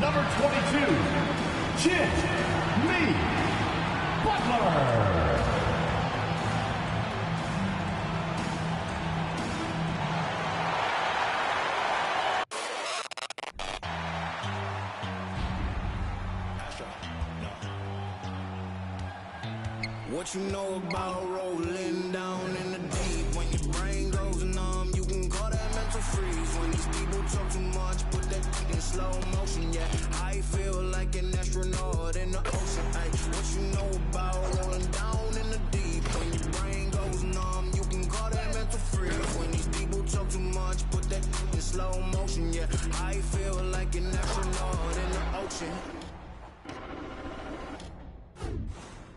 number 22, Jimmy Butler. What you know about rolling down in the deep? When your brain goes numb, you can call that mental freeze. When these people talk too much, put that in slow motion. Yeah, I feel like an astronaut in the ocean. Ay, what you know about rolling down in the deep? When your brain goes numb, you can call that mental freeze. When these people talk too much, put that in slow motion. Yeah, I feel like an astronaut in the ocean.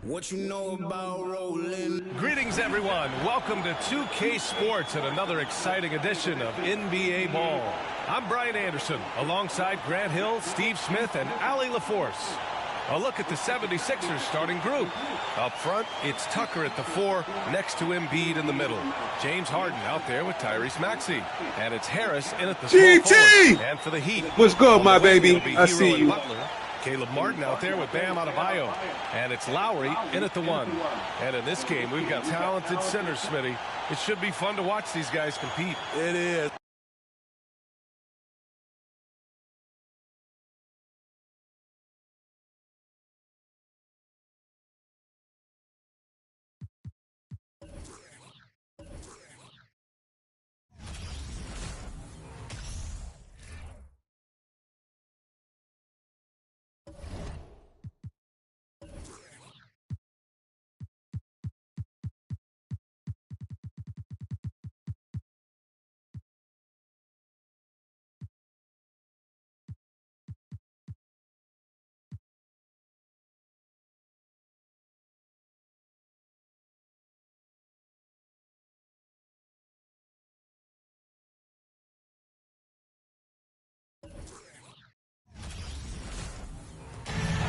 What you know about rolling? Greetings, everyone. Welcome to 2K Sports and another exciting edition of NBA Ball. I'm Brian Anderson, alongside Grant Hill, Steve Smith, and Ali LaForce. A look at the 76ers starting group. Up front, it's Tucker at the 4, next to Embiid in the middle. James Harden out there with Tyrese Maxey. And it's Harris in at the small forward. And for the Heat, what's good, my baby? I see you. Butler. Caleb Martin out there with Bam Adebayo. And it's Lowry in at the 1. And in this game, we've got talented centers, Smitty. It should be fun to watch these guys compete. It is.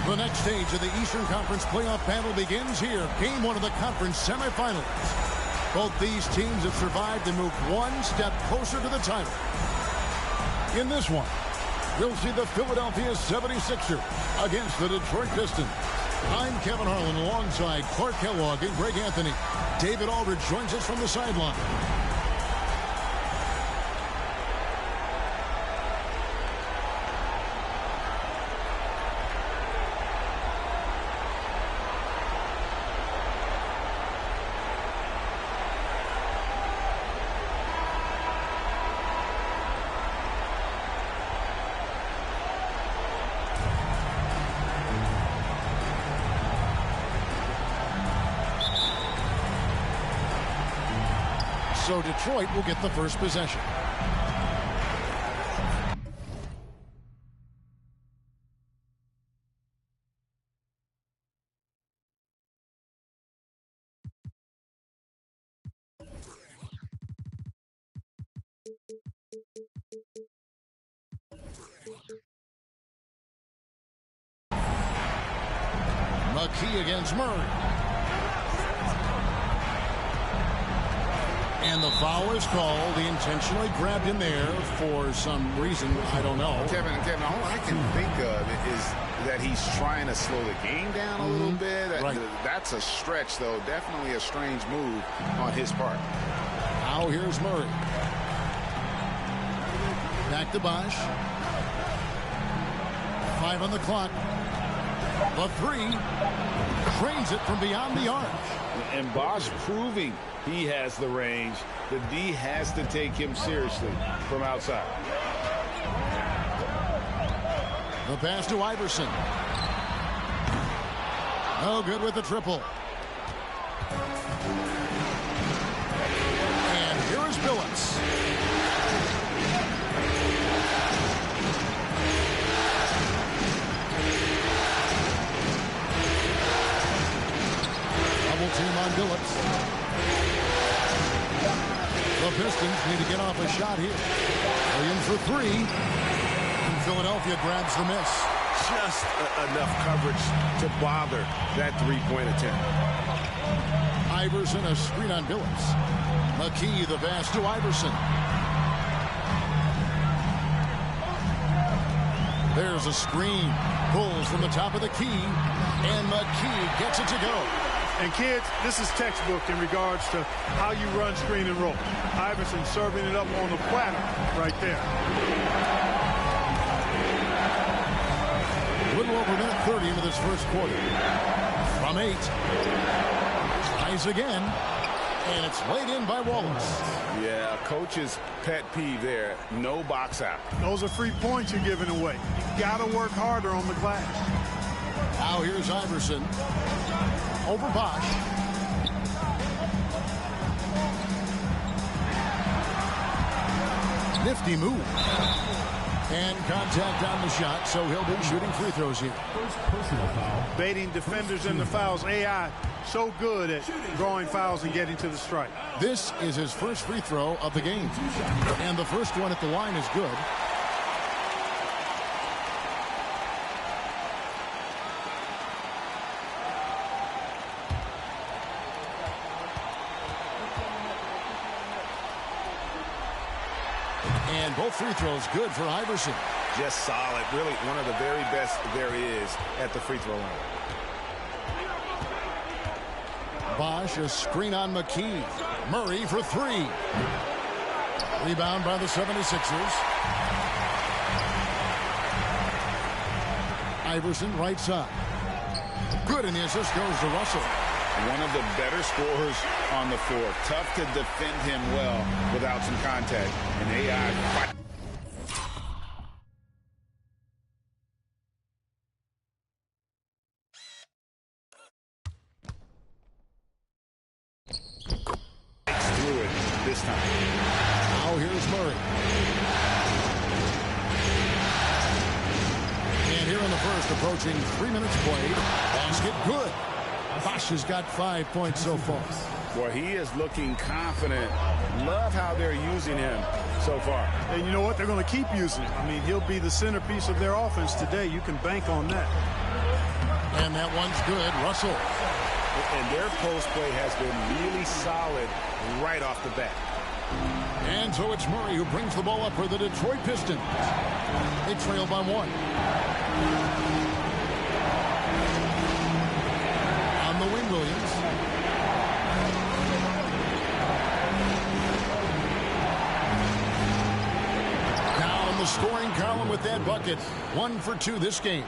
The next stage of the Eastern Conference playoff battle begins here. Game 1 of the conference semifinals. Both these teams have survived and moved one step closer to the title. In this one, we'll see the Philadelphia 76ers against the Detroit Pistons. I'm Kevin Harlan alongside Clark Kellogg and Greg Anthony. David Aldridge joins us from the sideline. So Detroit will get the first possession. McKee against Murray. And the foul is called. He intentionally grabbed him there for some reason. I don't know. Kevin, all I can think of is that he's trying to slow the game down a little bit. Right. That's a stretch, though. Definitely a strange move on his part. Now here's Murray. Back to Bosh. 5 on the clock. The 3. Trains it from beyond the arc. And Bosh proving he has the range. The D has to take him seriously from outside. The pass to Iverson. No good with the triple. And here is Billups. Double team on Billups. The Pistons need to get off a shot here. Williams for 3. And Philadelphia grabs the miss. Just enough coverage to bother that three-point attempt. Iverson, a screen on Billups. McKee, the pass to Iverson. There's a screen. Pulls from the top of the key. And McKee gets it to go. And kids, this is textbook in regards to how you run screen and roll. Iverson serving it up on the platter right there. A little over a minute 30 into this first quarter. From 8. Tries again. And it's laid in by Wallace. Yeah, coach's pet peeve there. No box out. Those are free points you're giving away. You got to work harder on the glass. Now here's Iverson. Over Bosch. Nifty move. And contact on the shot, so he'll be shooting free throws here. First personal foul. Baiting defenders in the fouls. AI so good at drawing fouls and getting to the strike. This is his first free throw of the game. And the first one at the line is good. And both free throws good for Iverson. Just solid. Really one of the very best there is at the free throw line. Bosch, a screen on McKee. Murray for 3. Rebound by the 76ers. Iverson right side. Good, and the assist goes to Russell. One of the better scorers on the floor. Tough to defend him well without some contact. And AI fight. Through it this time. Now here's Murray. And here in the first, approaching 3 minutes played. Basket good. Bosch has got 5 points so far. Boy, he is looking confident. Love how they're using him so far. And you know what? They're going to keep using him. I mean, he'll be the centerpiece of their offense today. You can bank on that. And that one's good. Russell. And their post play has been really solid right off the bat. And so it's Murray who brings the ball up for the Detroit Pistons. They trail by 1. On the wing, Williams. Now in the scoring column with that bucket. 1 for 2 this game.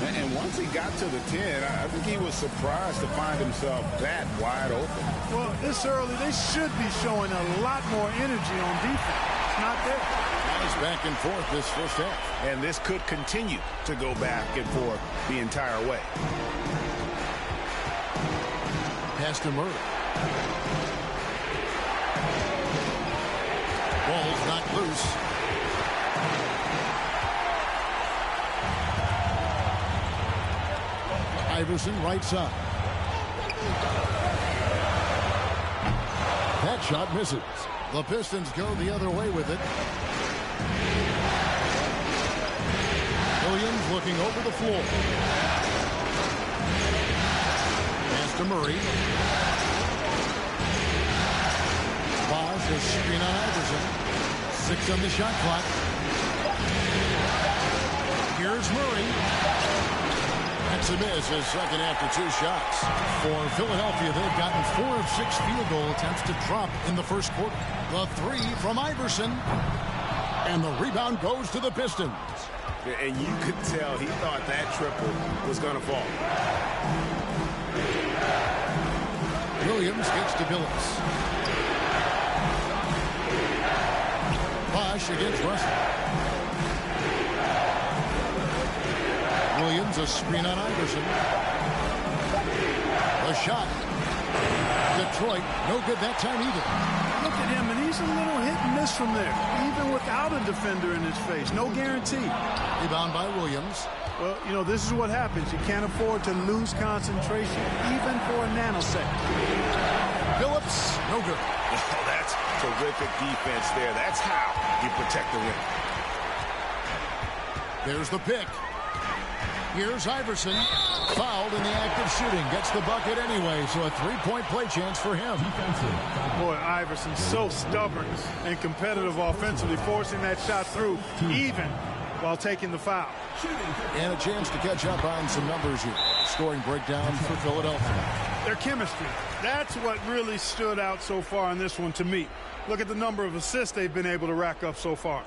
And once he got to the 10, I think he was surprised to find himself that wide open. Well, this early, they should be showing a lot more energy on defense. It's not there. Nice back and forth this first half. And this could continue to go back and forth the entire way. Pass to Murray. Ball's knocked loose. Iverson right side. That shot misses. The Pistons go the other way with it. Williams looking over the floor. Pass to Murray. Bosch, a screen on Iverson. 6 on the shot clock. Here's Murray. That's a miss, his second after 2 shots. For Philadelphia, they've gotten 4 of 6 field goal attempts to drop in the first quarter. The 3 from Iverson. And the rebound goes to the Pistons. And you could tell he thought that triple was going to fall. Williams gets to Billups. Bosch against Russell. Williams, a screen on Iverson. The shot. Detroit, no good that time either. Look at him, and he's a little hit and miss from there, even without a defender in his face. No guarantee. Rebound by Williams. Well, you know, this is what happens. You can't afford to lose concentration, even for a nanosecond. Billups, no good. Oh, that's terrific defense there. That's how you protect the rim. There's the pick. Here's Iverson. Fouled in the act of shooting. Gets the bucket anyway, so a 3-point play chance for him. Boy, Iverson's so stubborn and competitive offensively, forcing that shot through even while taking the foul. And a chance to catch up on some numbers here. Scoring breakdown for Philadelphia. Their chemistry. That's what really stood out so far in this one to me. Look at the number of assists they've been able to rack up so far.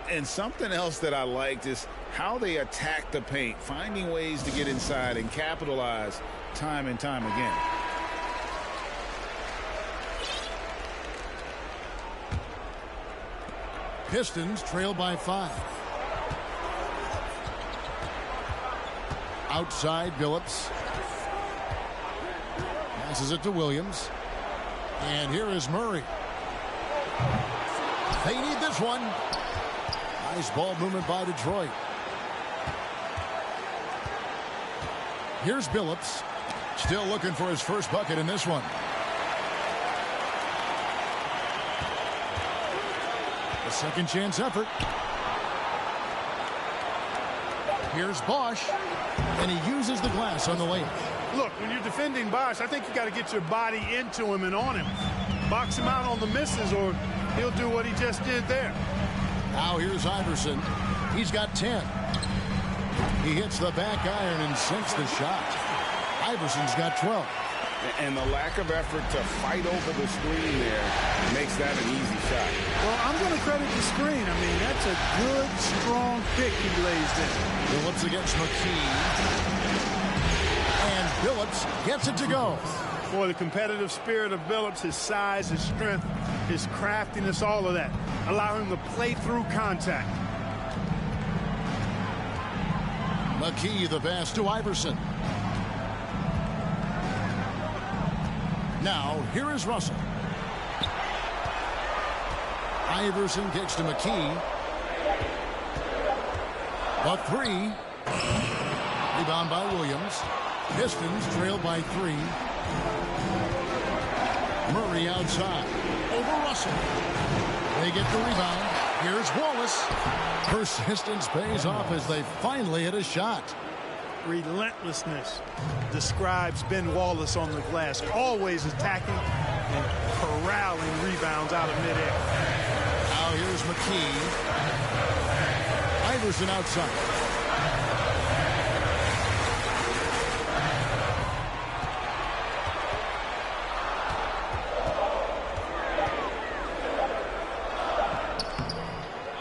And something else that I liked is how they attack the paint, finding ways to get inside and capitalize time and time again. Pistons trail by 5. Outside, Billups. Passes it to Williams. And here is Murray. They need this one. Nice ball movement by Detroit. Here's Billups. Still looking for his first bucket in this one. A second chance effort. Here's Bosch. And he uses the glass on the lane. Look, when you're defending Bosch, I think you got to get your body into him and on him. Box him out on the misses or he'll do what he just did there. Now here's Iverson. He's got 10. He hits the back iron and sinks the shot. Iverson's got 12. And the lack of effort to fight over the screen there makes that an easy shot. Well, I'm going to credit the screen. I mean, that's a good, strong pick he lays there. Billups against McKee. And Billups gets it to go. Boy, the competitive spirit of Billups, his size, his strength, his craftiness, all of that, allow him to play through contact. McKee the pass to Iverson. Now, here is Russell. Iverson kicks to McKee. A 3. Rebound by Williams. Pistons trail by 3. Murray outside. Over Russell. They get the rebound. Here's Wallace. Persistence pays off as they finally hit a shot. Relentlessness describes Ben Wallace on the glass. Always attacking and corralling rebounds out of midair. Now here's McKee. Iverson outside.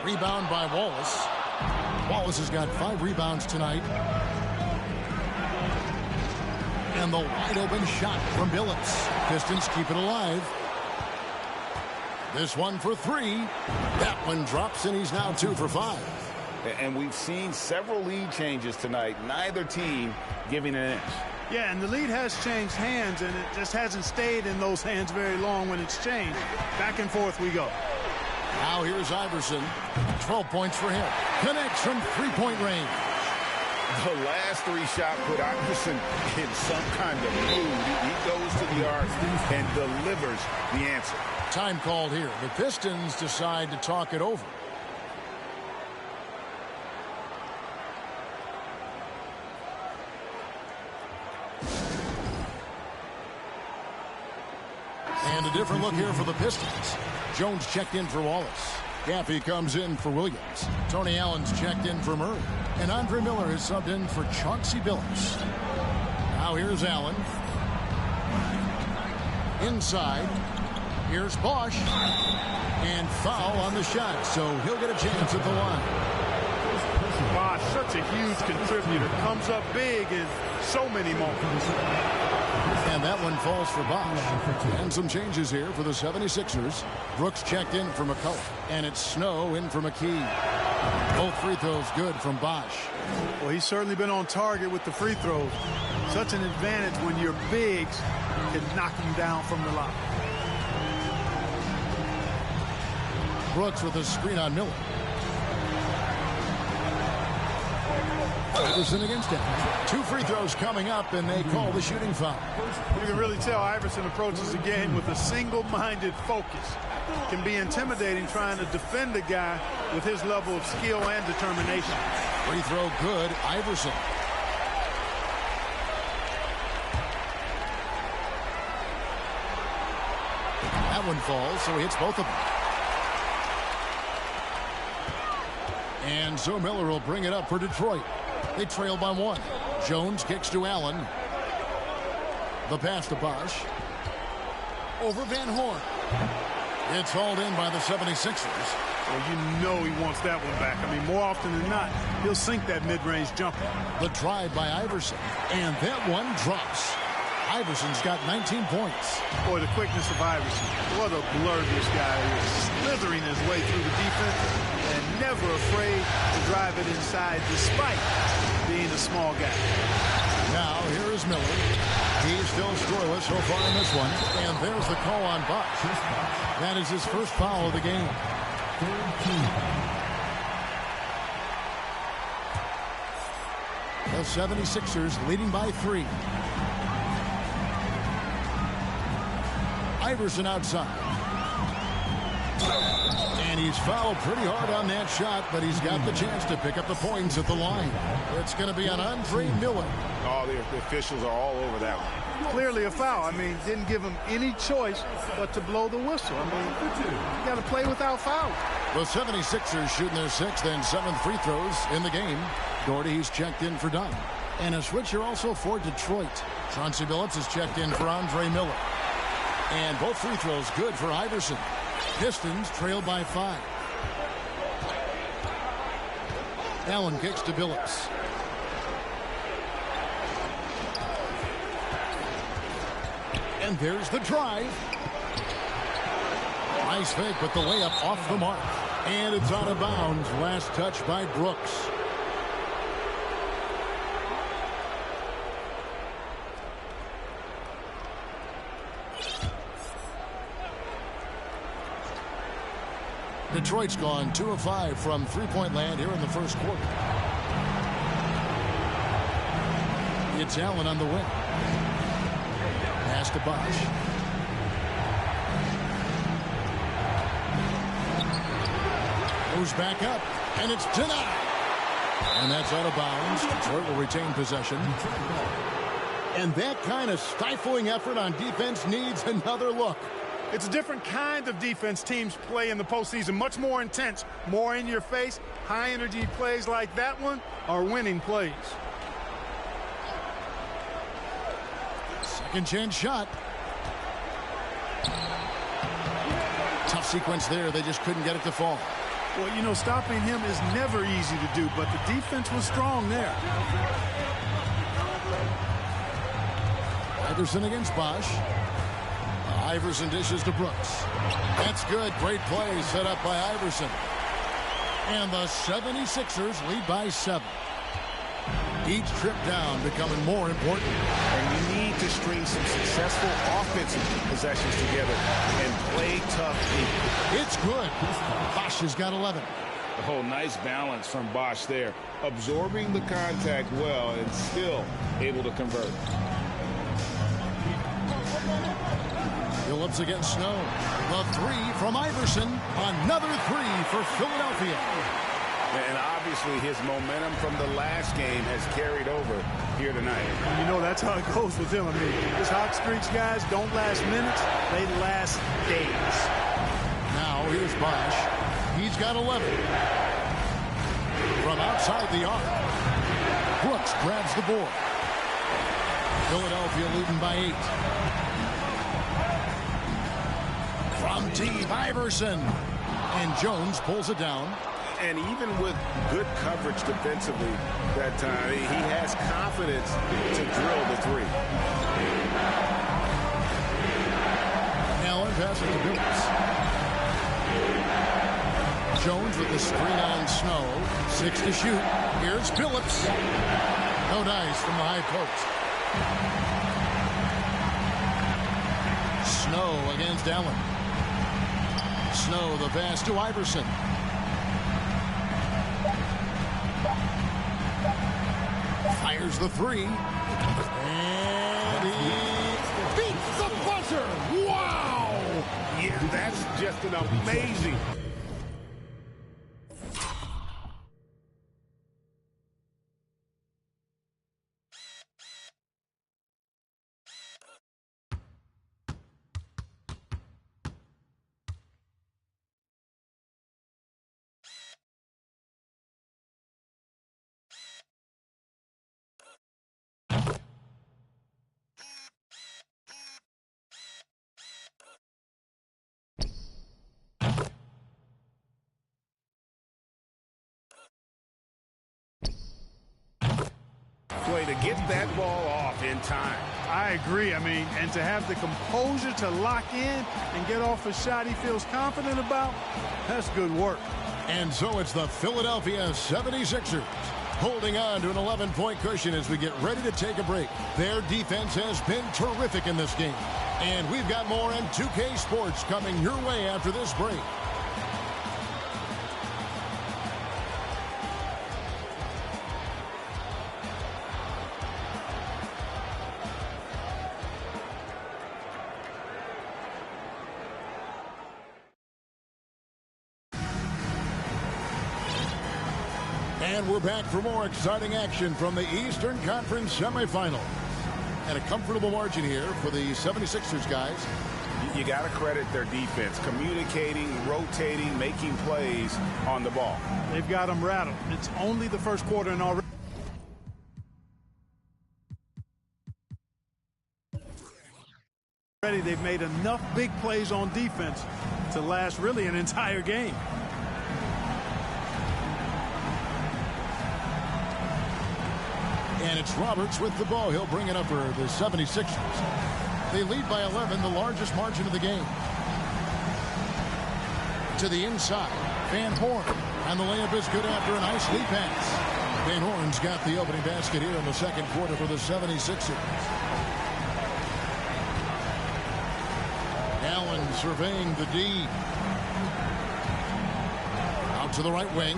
Rebound by Wallace. Wallace has got 5 rebounds tonight. And the wide open shot from Billups. Pistons keep it alive. This one for 3. That one drops and he's now 2 for 5. And we've seen several lead changes tonight. Neither team giving an inch. Yeah, and the lead has changed hands, and it just hasn't stayed in those hands very long when it's changed. Back and forth we go. Now here's Iverson. 12 points for him. Connects from 3-point range. The last 3 shot put Iverson in some kind of mood. He goes to the arc and delivers the answer. Time called here. The Pistons decide to talk it over. And a different look here for the Pistons. Jones checked in for Wallace. Gaffey comes in for Williams. Tony Allen's checked in for Murray. And Andre Miller is subbed in for Chauncey Billups. Now here's Allen. Inside. Here's Bosch. And foul on the shot, so he'll get a chance at the line. Bosch, such a huge contributor. Comes up big in so many moments. And that one falls for Bosch. And some changes here for the 76ers. Brooks checked in for McCullough. And it's Snow in for McKee. Both free throws good from Bosch. Well, he's certainly been on target with the free throws. Such an advantage when your bigs can knock him down from the line. Brooks with a screen on Miller. Iverson against him. 2 free throws coming up, and they call the shooting foul. You can really tell Iverson approaches the game with a single-minded focus. Can be intimidating trying to defend a guy with his level of skill and determination. Free throw good, Iverson. That one falls, so he hits both of them. And so Miller will bring it up for Detroit. They trail by 1. Jones kicks to Allen. The pass to Bosch. Over Van Horn. It's hauled in by the 76ers. Well, you know he wants that one back. I mean, more often than not, he'll sink that mid-range jumper. The drive by Iverson. And that one drops. Iverson's got 19 points. Boy, the quickness of Iverson. What a blur this guy is. Slithering his way through the defense and never afraid to drive it inside despite being a small guy. Now, here is Miller. He's still scoreless so far in this one. And there's the call on Bosch. That is his first foul of the game. The 76ers leading by 3. Iverson outside. And he's fouled pretty hard on that shot, but he's got the chance to pick up the points at the line. It's going to be on Andre Miller. Oh, the officials are all over that one. Clearly a foul. I mean, didn't give him any choice but to blow the whistle. I mean, you got to play without foul. The 76ers shooting their 6th and 7th free throws in the game. Doherty, he's checked in for Dunn. And a switcher also for Detroit. Chauncey Billups is checked in for Andre Miller. And both free throws good for Iverson. Pistons trail by 5. Allen kicks to Billups. And there's the drive. Nice fake, but the layup off the mark. And it's out of bounds. Last touch by Brooks. Detroit's gone 2 of 5 from three-point land here in the first quarter. It's Allen on the wing. Pass to Bosch. Goes back up, and it's denied. And that's out of bounds. Detroit will retain possession. And that kind of stifling effort on defense needs another look. It's a different kind of defense teams play in the postseason. Much more intense, more in your face. High energy plays like that one are winning plays. Second chance shot. Tough sequence there. They just couldn't get it to fall. Well, you know, stopping him is never easy to do, but the defense was strong there. Iverson against Bosch. Iverson dishes to Brooks. That's good. Great play set up by Iverson. And the 76ers lead by 7. Each trip down becoming more important. And you need to string some successful offensive possessions together and play tough defense. It's good. Bosch has got 11. Oh, nice balance from Bosch there. Absorbing the contact well and still able to convert. Billups against Snow. The 3 from Iverson. Another 3 for Philadelphia. And obviously his momentum from the last game has carried over here tonight. You know, that's how it goes with him. I mean, his hot streaks, guys, don't last minutes. They last days. Now here's Bosch. He's got 11. From outside the arc. Brooks grabs the board. Philadelphia leading by 8. From deep, Iverson. And Jones pulls it down. And even with good coverage defensively that time, he has confidence to drill the 3. Allen passes to Billups. Jones with the screen on Snow. 6 to shoot. Here's Billups. No dice from the high post. Snow against Allen. Snow the pass to Iverson. Fires the 3. And he beats the buzzer. Wow! Yeah, that's just an amazing get that ball off in time. I agree. I mean, and to have the composure to lock in and get off a shot he feels confident about, that's good work. And so it's the Philadelphia 76ers holding on to an 11-point cushion as we get ready to take a break. Their defense has been terrific in this game. And we've got more on 2K Sports coming your way after this break. And we're back for more exciting action from the Eastern Conference semifinals. And a comfortable margin here for the 76ers guys. You got to credit their defense, communicating, rotating, making plays on the ball. They've got them rattled. It's only the first quarter and already. They've made enough big plays on defense to last really an entire game. And it's Roberts with the ball. He'll bring it up for the 76ers. They lead by 11, the largest margin of the game. To the inside, Van Horn. And the layup is good after a nice lead pass. Van Horn's got the opening basket here in the second quarter for the 76ers. Allen surveying the D. Out to the right wing.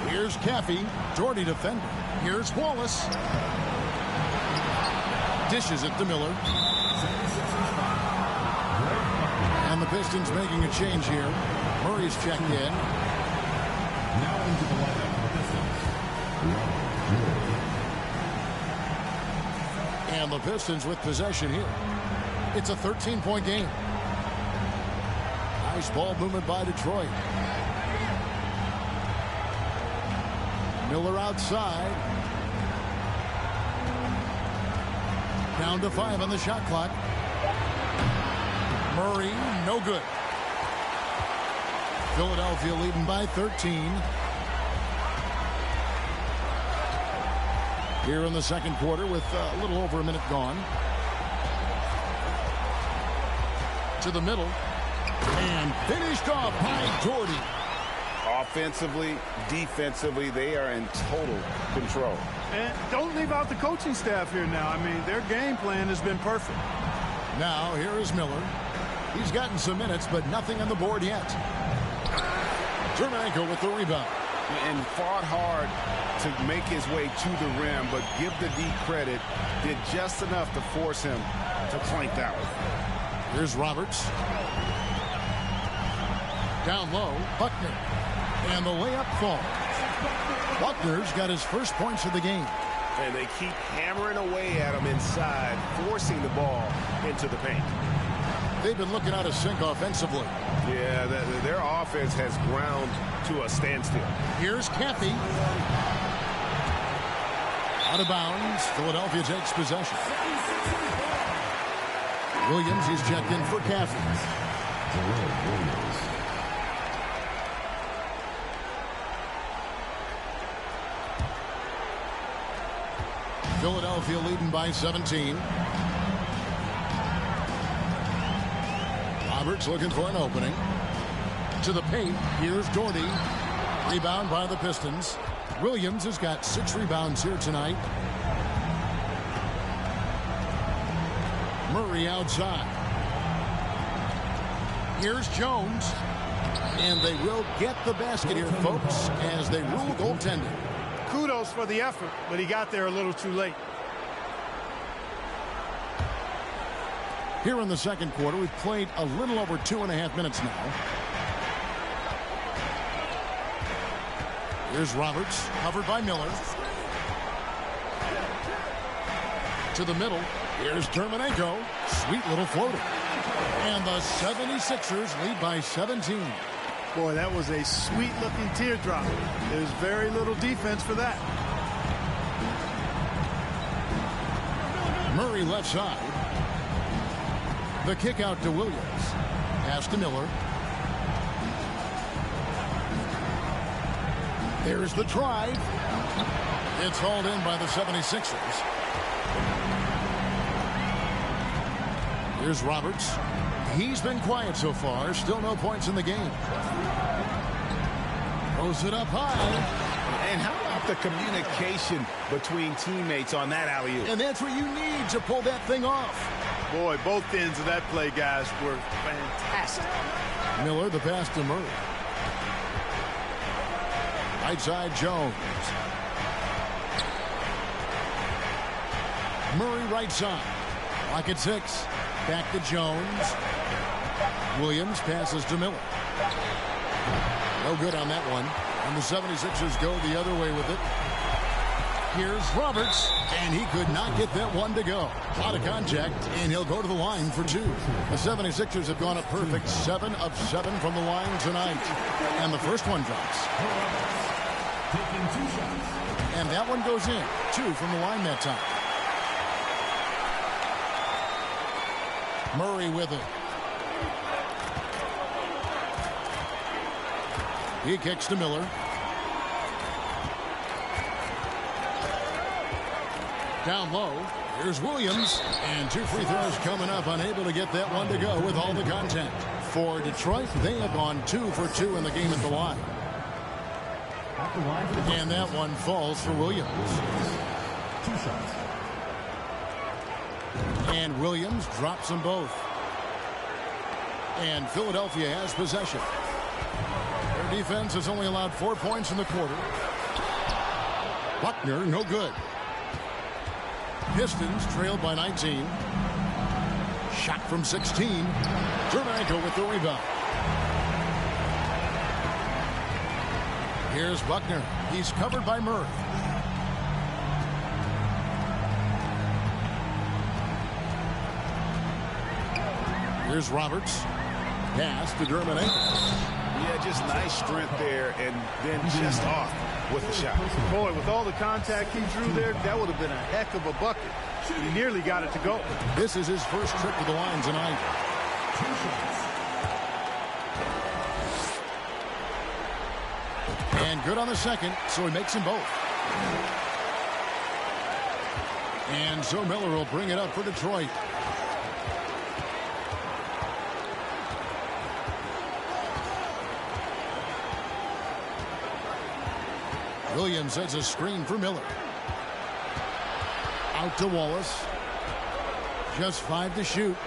Here's Caffey. Jordy defender. Here's Wallace. Dishes it to Miller. And the Pistons making a change here. Murray's checked in. Now into the lineup for the Pistons. And the Pistons with possession here. It's a 13-point game. Nice ball movement by Detroit. Miller outside. Down to 5 on the shot clock. Murray, no good. Philadelphia leading by 13. Here in the second quarter with a little over a minute gone. To the middle. And finished off by Jordy. Offensively, defensively, they are in total control. And don't leave out the coaching staff here now. I mean, their game plan has been perfect. Now, here is Miller. He's gotten some minutes, but nothing on the board yet. Jermenko with the rebound. And fought hard to make his way to the rim, but give the D credit, did just enough to force him to clank that one. Here's Roberts. Down low, Buckner. And the layup falls. Buckner's got his first points of the game. And they keep hammering away at him inside, forcing the ball into the paint. They've been looking out of sync offensively. Yeah, their offense has ground to a standstill. Here's Caffey. Out of bounds. Philadelphia takes possession. Williams, he's checked in for Caffey. Philadelphia leading by 17. Roberts looking for an opening. To the paint. Here's Jordy. Rebound by the Pistons. Williams has got 6 rebounds here tonight. Murray outside. Here's Jones. And they will get the basket here, folks, as they rule goaltending. Kudos for the effort, but he got there a little too late. Here in the second quarter, we've played a little over 2.5 minutes now. Here's Roberts, covered by Miller. To the middle. Here's Jermenko. Sweet little floater. And the 76ers lead by 17. Boy, that was a sweet-looking teardrop. There's very little defense for that. Murray left side. The kick out to Williams. Pass to Miller. There's the drive. It's hauled in by the 76ers. Here's Roberts. He's been quiet so far. Still no points in the game. Throws it up high. And how about the communication between teammates on that alley-oop? And that's what you need to pull that thing off. Boy, both ends of that play, guys, were fantastic. Miller, the pass to Murray. Right side, Jones. Murray right side. Lock at 6. Back to Jones. Williams passes to Miller. No good on that one. And the 76ers go the other way with it. Here's Roberts, and he could not get that one to go. A lot of contact, and he'll go to the line for 2. The 76ers have gone a perfect 7 of 7 from the line tonight. And the first one drops. And that one goes in. 2 from the line that time. Murray with it. He kicks to Miller. Down low. Here's Williams. And 2 free throws coming up. Unable to get that one to go with all the contact. For Detroit, they have gone 2 for 2 in the game at the line. And that one falls for Williams. 2 shots. And Williams drops them both. And Philadelphia has possession. Their defense has only allowed 4 points in the quarter. Buckner, no good. Pistons trailed by 19. Shot from 16. Jermenko with the rebound. Here's Buckner. He's covered by Murray. Here's Roberts. Pass to Jermenko. Yeah, just nice strength there, and then just off with the shot. Boy, with all the contact he drew there, that would have been a heck of a bucket. He nearly got it to go. This is his first trip to the line tonight. 2 shots. And good on the second, so he makes them both. And so Miller will bring it up for Detroit. Williams sets a screen for Miller. Out to Wallace. Just 5 to shoot.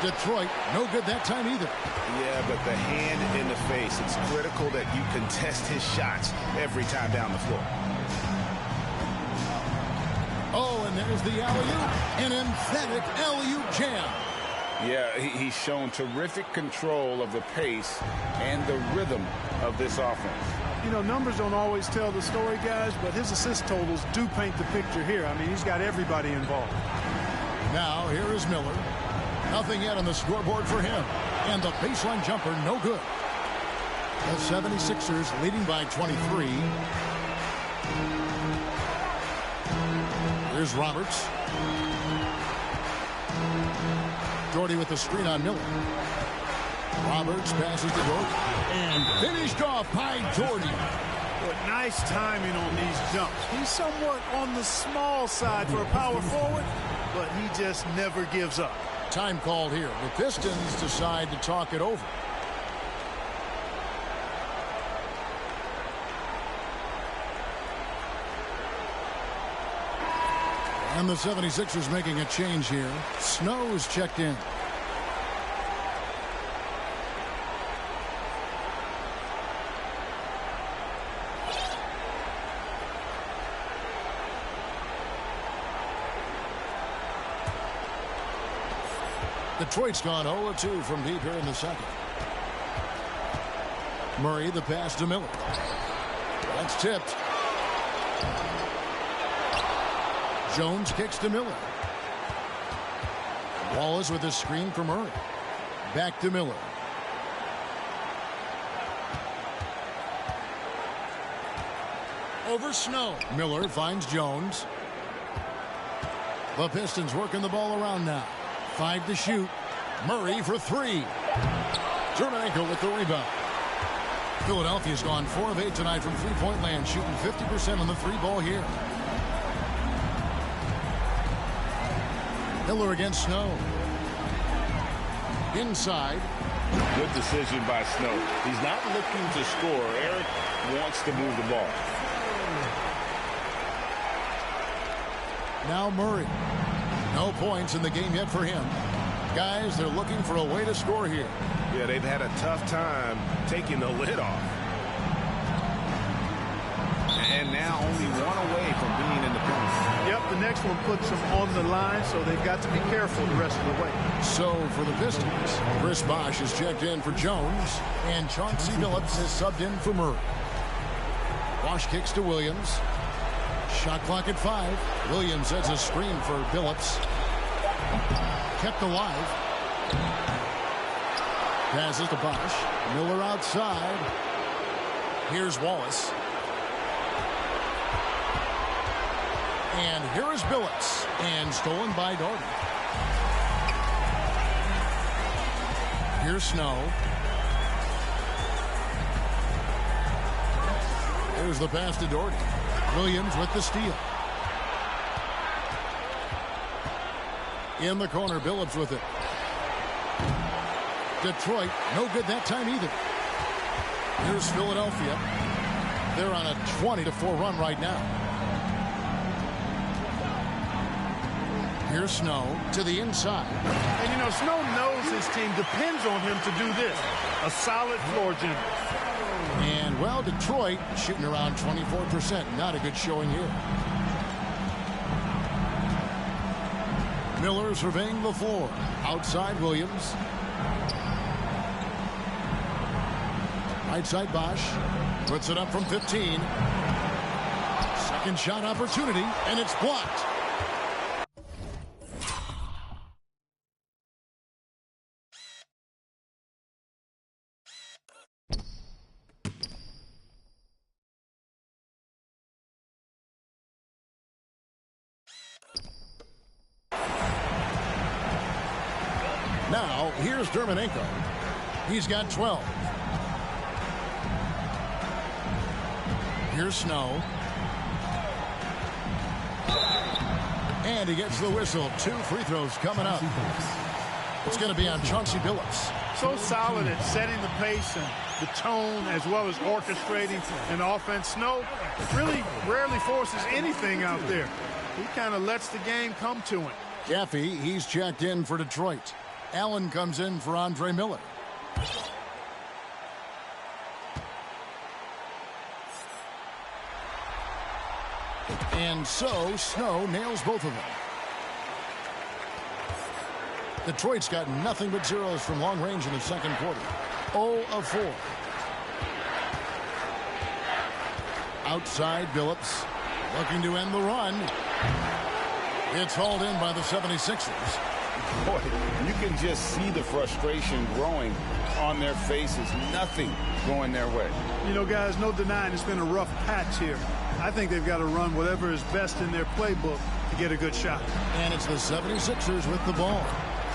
Detroit, no good that time either. Yeah, but the hand in the face, it's critical that you contest his shots every time down the floor. Oh, and there's the alley-oop. An emphatic alley-oop jam. Yeah, he's shown terrific control of the pace and the rhythm of this offense. You know, numbers don't always tell the story, guys, but his assist totals do paint the picture here. I mean, he's got everybody involved. Now, here is Miller. Nothing yet on the scoreboard for him. And the baseline jumper, no good. The 76ers leading by 23. Here's Roberts. Doherty with the screen on Miller. Roberts passes to Doherty. And finished off by Doherty. But nice timing on these jumps. He's somewhat on the small side for a power forward, but he just never gives up. Time called here. The Pistons decide to talk it over. And the 76ers making a change here. Snow's checked in. Detroit's gone 0-2 from deep here in the second. Murray, the pass to Miller. That's tipped. Jones kicks to Miller. Wallace with a screen for Murray. Back to Miller. Over Snow. Miller finds Jones. The Pistons working the ball around now. 5 to shoot. Murray for 3. Jermenko with the rebound. Philadelphia's gone 4 of 8 tonight from three-point land, shooting 50% on the three ball here. Miller against Snow. Inside. Good decision by Snow. He's not looking to score. Eric wants to move the ball. Now Murray. No points in the game yet for him. Guys, they're looking for a way to score here. Yeah, they've had a tough time taking the lid off. And now only one away from being in the paint. Yep, the next one puts them on the line, so they've got to be careful the rest of the way. So for the Pistons, Chris Bosh has checked in for Jones, and Chauncey Billups has subbed in for Murray. Bosh kicks to Williams. Shot clock at 5. Williams sets a screen for Billups. Kept alive. Passes to Bosh. Miller outside. Here's Wallace. And here is Billups. And stolen by Darden. Here's Snow. There's the pass to Doherty. Williams with the steal. In the corner, Billups with it. Detroit, no good that time either. Here's Philadelphia. They're on a 20-4 run right now. Here's Snow to the inside. And, you know, Snow knows his team depends on him to do this. A solid floor general. And, well, Detroit shooting around 24%. Not a good showing here. Miller surveying the floor. Outside Williams. Right side Bosh. Puts it up from 15. Second shot opportunity, and it's blocked. Now, here's Dermonenko. He's got 12. Here's Snow. And he gets the whistle. 2 free throws coming up. It's going to be on Chauncey Billups. So solid at setting the pace and the tone as well as orchestrating an offense. Snow really rarely forces anything out there. He kind of lets the game come to him. Gaffey, he's checked in for Detroit. Allen comes in for Andre Miller. And so Snow nails both of them. Detroit's got nothing but zeros from long range in the second quarter. 0 of 4. Outside Billups. Looking to end the run. It's hauled in by the 76ers. Boy, you can just see the frustration growing on their faces. Nothing going their way. You know, guys, no denying it's been a rough patch here. I think they've got to run whatever is best in their playbook to get a good shot. And it's the 76ers with the ball,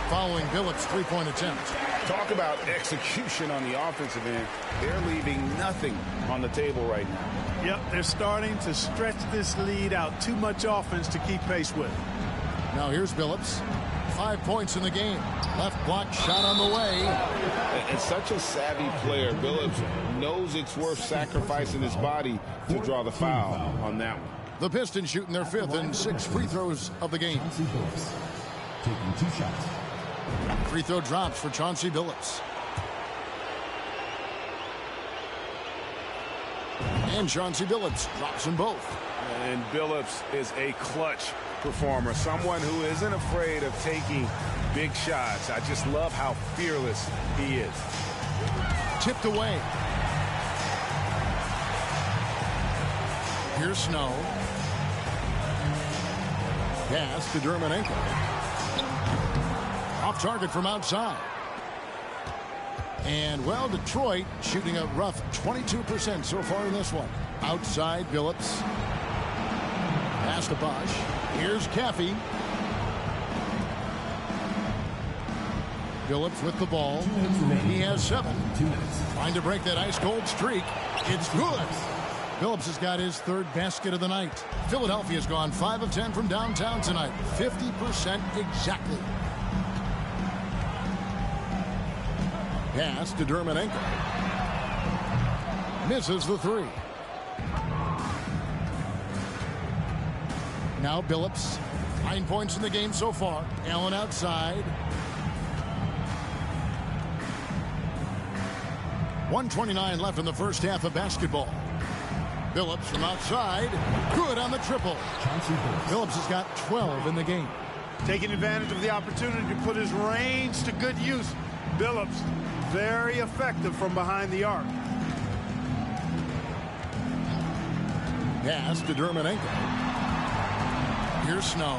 following Billups' three-point attempt. Talk about execution on the offensive end. They're leaving nothing on the table right now. Yep, they're starting to stretch this lead out. Too much offense to keep pace with. Now here's Billups. 5 points in the game. Left block shot on the way. And such a savvy player. Billups knows it's worth sacrificing his body to draw the foul on that one. The Pistons shooting their 5th and 6th free throws of the game. Chauncey Billups taking 2 shots. Free throw drops for Chauncey Billups. And Chauncey Billups drops them both. And Billups is a clutch performer, someone who isn't afraid of taking big shots. I just love how fearless he is. Tipped away. Here's Snow. Pass to Dermonenko. Off target from outside. And, well, Detroit shooting a rough 22% so far in this one. Outside Billups. Pass to Bosh. Here's Gaffey. Phillips with the ball. He has 7. Trying to break that ice-cold streak. It's good. Phillips has got his 3rd basket of the night. Philadelphia's gone 5 of 10 from downtown tonight. 50% exactly. Pass to Dermonenko. Misses the 3. Now Phillips. 9 points in the game so far. Allen outside. 1:29 left in the first half of basketball. Phillips from outside. Good on the triple. Phillips has got 12 in the game. Taking advantage of the opportunity to put his range to good use. Phillips, very effective from behind the arc. Pass to Dermonenko. Here's Snow.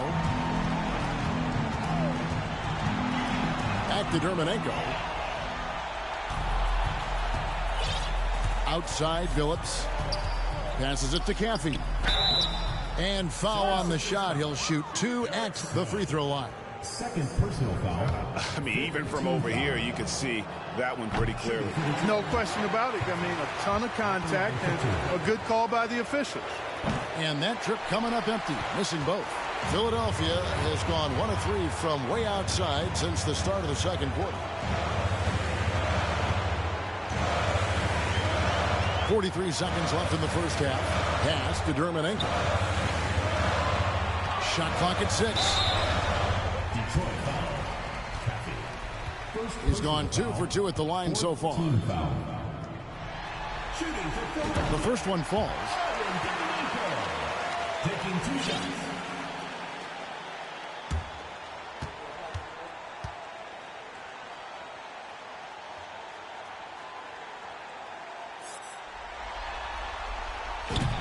Back to Dermonenko. Outside Phillips. Passes it to Caffey. And foul on the shot. He'll shoot 2 at the free throw line. Second personal foul. I mean, even from over here, you could see that one pretty clearly. No question about it. I mean, a ton of contact and a good call by the officials. And that trip coming up empty, missing both. Philadelphia has gone 1 of 3 from way outside since the start of the second quarter. 43 seconds left in the first half. Pass to Dermonenko. Shot clock at 6. Detroit foul. He's gone 2 for 2 at the line so far. The first one falls. Taking 2 shots.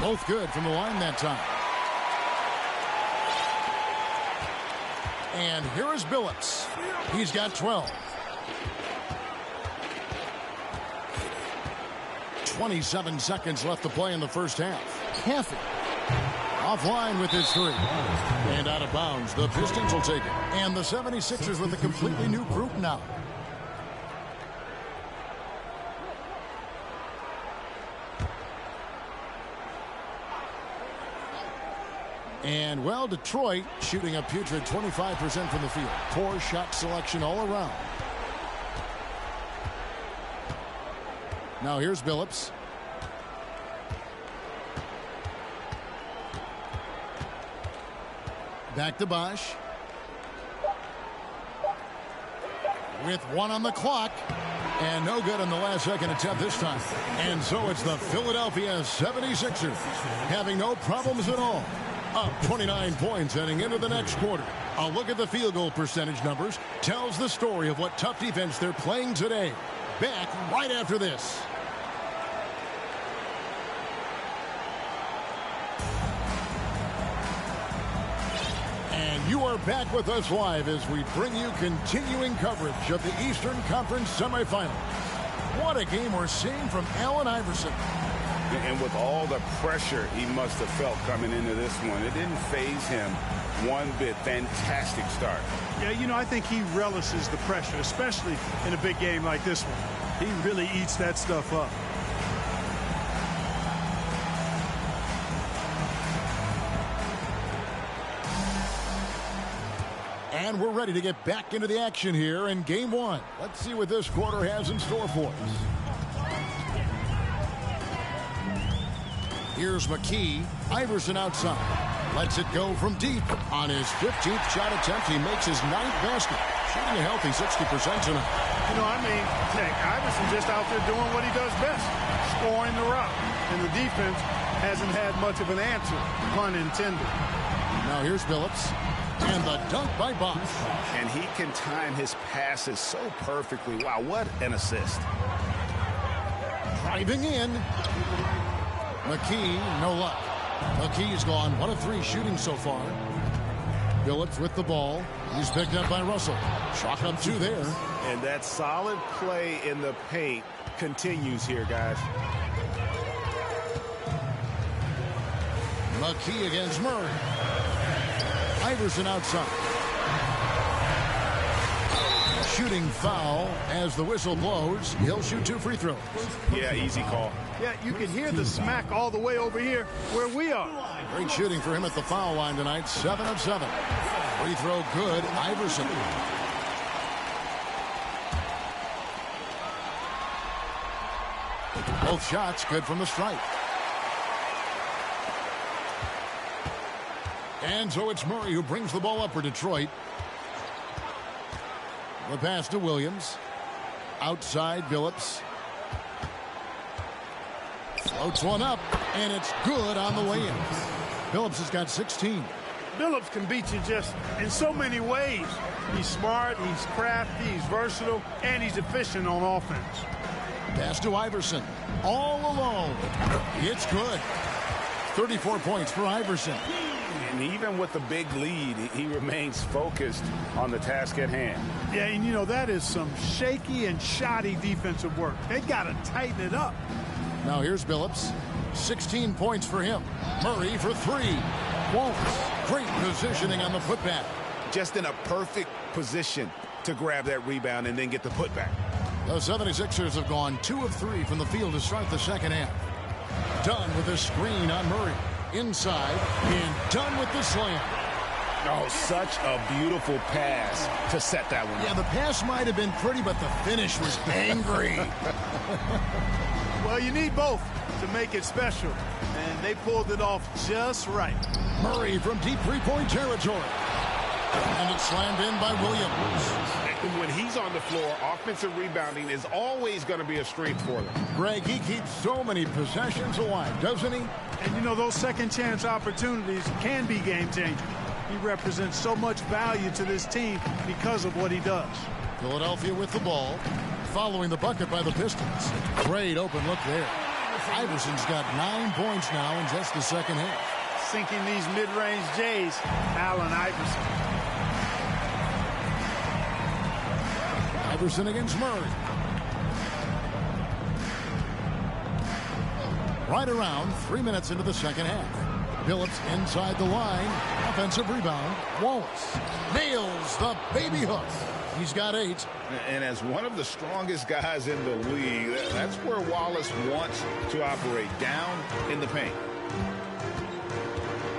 Both good from the line that time. And here is Phillips. He's got 12. 27 seconds left to play in the first half. Caffey offline with his 3. And out of bounds. The Pistons will take it. And the 76ers with a completely new group now. And, well, Detroit shooting a putrid 25% from the field. Poor shot selection all around. Now here's Phillips. Back to Bosch. With 1 on the clock. And no good on the last second attempt this time. And so it's the Philadelphia 76ers having no problems at all. Up 29 points heading into the next quarter. A look at the field goal percentage numbers tells the story of what tough defense they're playing today. Back right after this. And you are back with us live as we bring you continuing coverage of the Eastern Conference semifinals. What a game we're seeing from Allen Iverson. And with all the pressure he must have felt coming into this one, it didn't faze him one bit. Fantastic start. Yeah, you know, I think he relishes the pressure, especially in a big game like this one. He really eats that stuff up. And we're ready to get back into the action here in game 1. Let's see what this quarter has in store for us. Here's McKee. Iverson outside. Lets it go from deep. On his 15th shot attempt, he makes his 9th basket. Shooting a healthy 60% tonight. You know, I mean, Nick, Iverson just out there doing what he does best, scoring the rock. And the defense hasn't had much of an answer, pun intended. Now here's Phillips. And the dunk by Bosch. And he can time his passes so perfectly. Wow, what an assist. Driving in. McKee, no luck. McKee's gone 1 of 3 shooting so far. Phillips with the ball. He's picked up by Russell. Chalk up 2 there. And that solid play in the paint continues here, guys. McKee against Murray. Iverson outside. shooting foul. As the whistle blows, he'll shoot 2 free throws. Yeah, easy call. Yeah, you can hear the smack all the way over here where we are. Great shooting for him at the foul line tonight. 7 of 7. Free throw good. Iverson. Both shots good from the stripe. And so it's Murray who brings the ball up for Detroit. The pass to Williams. Outside Billups. Floats one up, and it's good on the way in. Billups has got 16. Billups can beat you just in so many ways. He's smart, he's crafty, he's versatile, and he's efficient on offense. Pass to Iverson. All alone. It's good. 34 points for Iverson. And even with the big lead, he remains focused on the task at hand. Yeah, and you know, that is some shaky and shoddy defensive work. They got to tighten it up. Now here's Billups. 16 points for him. Murray for 3. Won't. Great positioning on the putback. Just in a perfect position to grab that rebound and then get the putback. The 76ers have gone 2 of 3 from the field to start the second half. Done with a screen on Murray. Inside and done with the slam. Oh, such a beautiful pass to set that one. Yeah, the pass might have been pretty, but the finish was angry. Well, you need both to make it special, and they pulled it off just right. Murray from deep three-point territory. And it's slammed in by Williams. When he's on the floor, offensive rebounding is always going to be a strength for them. Greg, he keeps so many possessions alive, doesn't he? And you know, those second chance opportunities can be game changers. He represents so much value to this team because of what he does. Philadelphia with the ball, following the bucket by the Pistons. Great open look there. Iverson's got 9 points now in just the second half. Sinking these mid-range J's, Allen Iverson. Iverson against Murray. Right around 3 minutes into the second half. Billups inside the line. Offensive rebound. Wallace nails the baby hook. He's got 8. And as one of the strongest guys in the league, that's where Wallace wants to operate, down in the paint.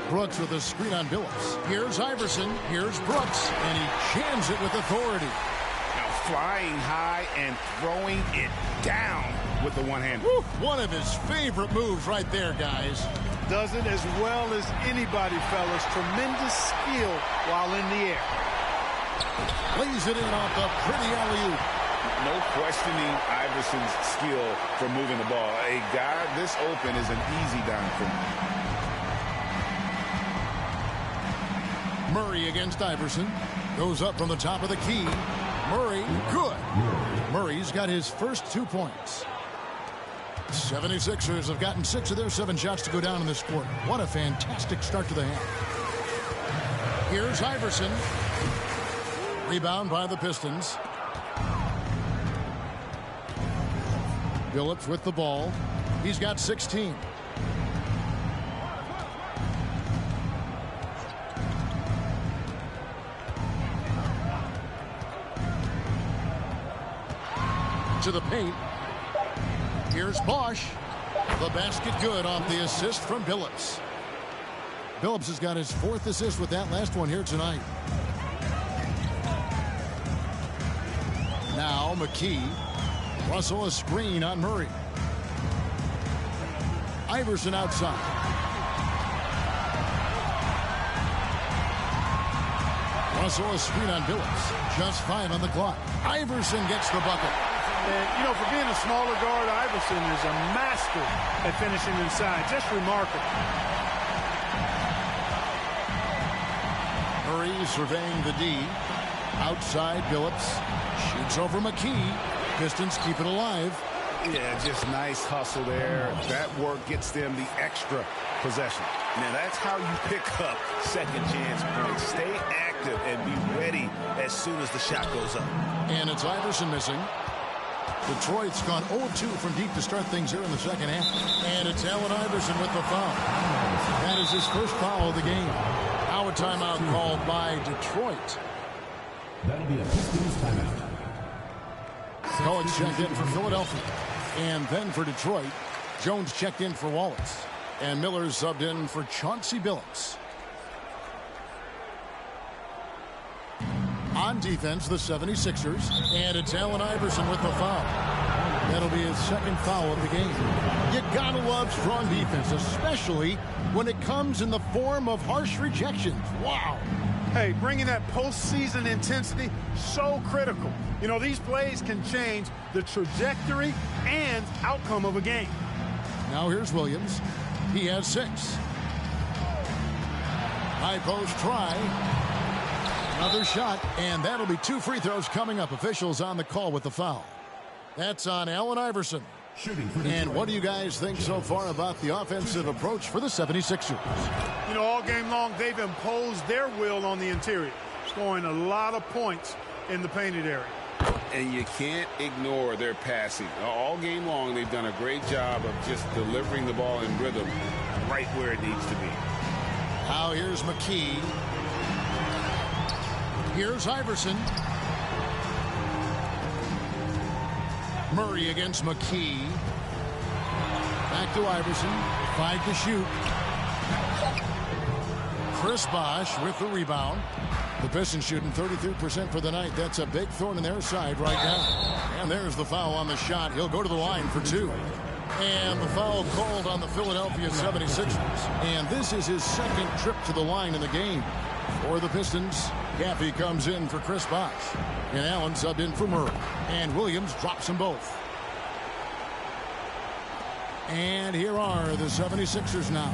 Brooks with a screen on Billups. Here's Iverson. Here's Brooks. And he jams it with authority. Now flying high and throwing it down with the one hand. One of his favorite moves right there, guys. Does it as well as anybody, fellas. Tremendous skill while in the air. Lays it in off the pretty alley-oop. No questioning Iverson's skill for moving the ball. A guy this open is an easy down for him. Murray against Iverson. Goes up from the top of the key. Murray, good. Murray's got his first 2 points. 76ers have gotten 6 of their 7 shots to go down in this quarter. What a fantastic start to the half. Here's Iverson. Rebound by the Pistons. Billups with the ball. He's got 16. To the paint. Here's Bosch. The basket good off the assist from Billups. Billups has got his 4th assist with that last one here tonight. Now McKee. Russell a screen on Murray. Iverson outside. Russell a screen on Billups. Just 5 on the clock. Iverson gets the bucket. And, you know, for being a smaller guard, Iverson is a master at finishing inside. Just remarkable. Murray surveying the D. Outside, Billups. Shoots over McKee. Pistons keep it alive. Yeah, just nice hustle there. That work gets them the extra possession. Now, that's how you pick up second chance points. Stay active and be ready as soon as the shot goes up. And it's Iverson missing. Detroit's gone 0-2 from deep to start things here in the second half. And it's Allen Iverson with the foul. That is his first foul of the game. Now a timeout called by Detroit. That'll be a Pistons timeout. McCulloch checked in for Philadelphia. And then for Detroit, Jones checked in for Wallace. And Miller subbed in for Chauncey Billups. On defense, the 76ers. And it's Allen Iverson with the foul. That'll be his second foul of the game. You gotta love strong defense, especially when it comes in the form of harsh rejections. Wow. Hey, bringing that postseason intensity, so critical. You know, these plays can change the trajectory and outcome of a game. Now here's Williams. He has 6. High post try. Another shot, and that'll be 2 free throws coming up. Officials on the call with the foul. That's on Allen Iverson. And what do you guys think so far about the offensive approach for the 76ers? You know, all game long, they've imposed their will on the interior, scoring a lot of points in the painted area. And you can't ignore their passing. All game long, they've done a great job of just delivering the ball in rhythm right where it needs to be. Now here's McKee. Here's Iverson. Murray against McKee. Back to Iverson. 5 to shoot. Chris Bosh with the rebound. The Pistons shooting 33% for the night. That's a big thorn in their side right now. And there's the foul on the shot. He'll go to the line for 2. And the foul called on the Philadelphia 76ers. And this is his second trip to the line in the game. For the Pistons, Gaffey comes in for Chris Bosh. And Allen subbed in for Murray. And Williams drops them both. And here are the 76ers now.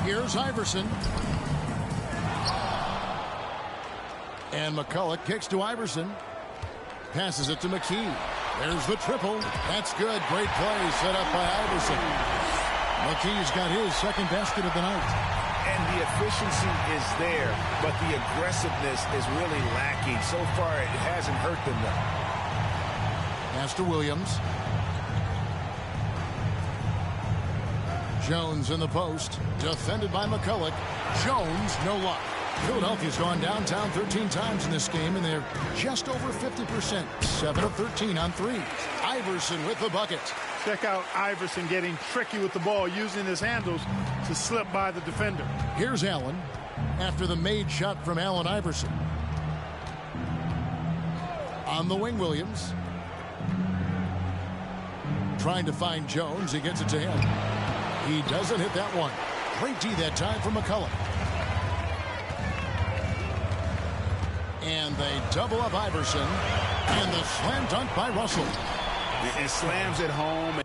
Here's Iverson. And McCulloch kicks to Iverson. Passes it to McKee. There's the triple. That's good. Great play set up by Iverson. McKee's got his second basket of the night. And the efficiency is there, but the aggressiveness is really lacking. So far, it hasn't hurt them, though. Pass to Williams. Jones in the post. Defended by McCulloch. Jones, no luck. Philadelphia's gone downtown 13 times in this game, and they're just over 50%. 7 of 13 on threes. Iverson with the bucket. Check out Iverson getting tricky with the ball, using his handles to slip by the defender. Here's Allen after the made shot from Allen Iverson. On the wing, Williams. Trying to find Jones. He gets it to him. He doesn't hit that one. Great D that time from McCulloch. And they double up Iverson. And the slam dunk by Russell. It slams it home.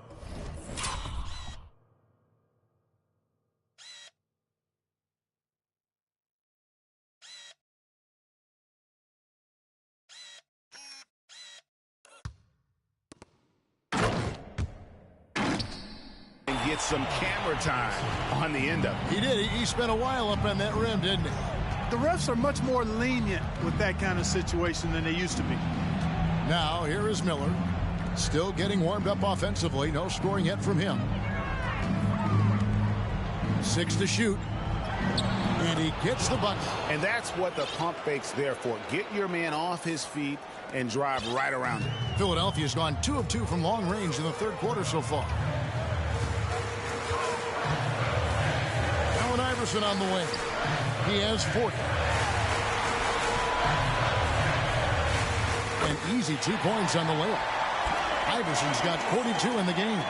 And get some camera time on the end of it. He did. He spent a while up on that rim, didn't he? The refs are much more lenient with that kind of situation than they used to be. Now, here is Miller. Still getting warmed up offensively. No scoring yet from him. 6 to shoot. And he gets the bucket. And that's what the pump fake's there for. Get your man off his feet and drive right around it. Philadelphia's gone 2 of 2 from long range in the third quarter so far. Allen Iverson on the way. He has 40. An easy 2 points on the layup. Iverson's got 42 in the game.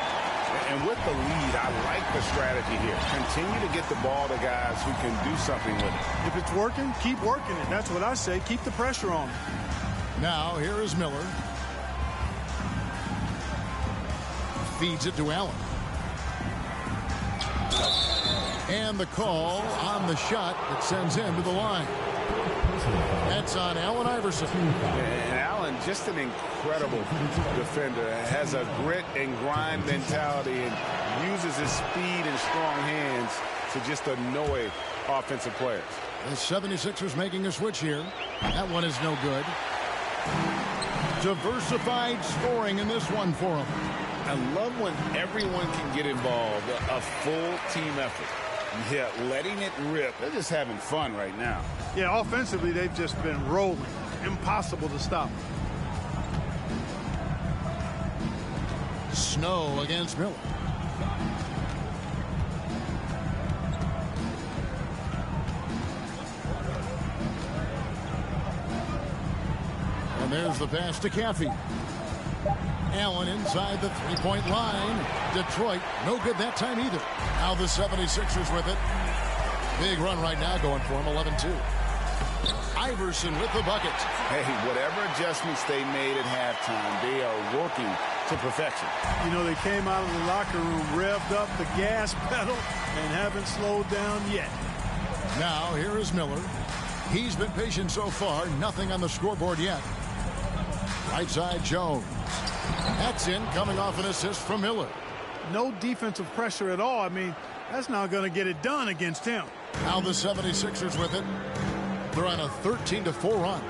And with the lead, I like the strategy here. Continue to get the ball to guys who can do something with it. If it's working, keep working it. That's what I say. Keep the pressure on. Now, here is Miller. Feeds it to Allen. And the call on the shot that sends him to the line. That's on Allen Iverson. And Allen, just an incredible defender. Has a grit and grind mentality and uses his speed and strong hands to just annoy offensive players. The 76ers making a switch here. That one is no good. Diversified scoring in this one for them. I love when everyone can get involved. A full team effort. Yeah, letting it rip. They're just having fun right now. Yeah, offensively, they've just been rolling. impossible to stop. Snow against Miller. And there's the pass to Caffey. Allen inside the three-point line. Detroit, no good that time either. Now the 76ers with it. Big run right now going for him, 11-2. Iverson with the bucket. Hey, whatever adjustments they made at halftime, they are working to perfection. You know, they came out of the locker room, revved up the gas pedal, and haven't slowed down yet. Now here is Miller. He's been patient so far, nothing on the scoreboard yet. Right side, Jones. That's in, coming off an assist from Miller. No defensive pressure at all. I mean, that's not going to get it done against him. Now the 76ers with it. They're on a 13-4 run.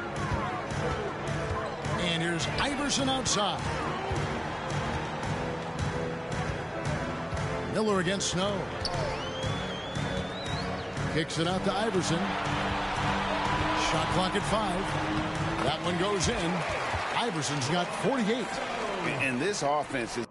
And here's Iverson outside. Miller against Snow. Kicks it out to Iverson. Shot clock at 5. That one goes in. Iverson's got 48. And this offense is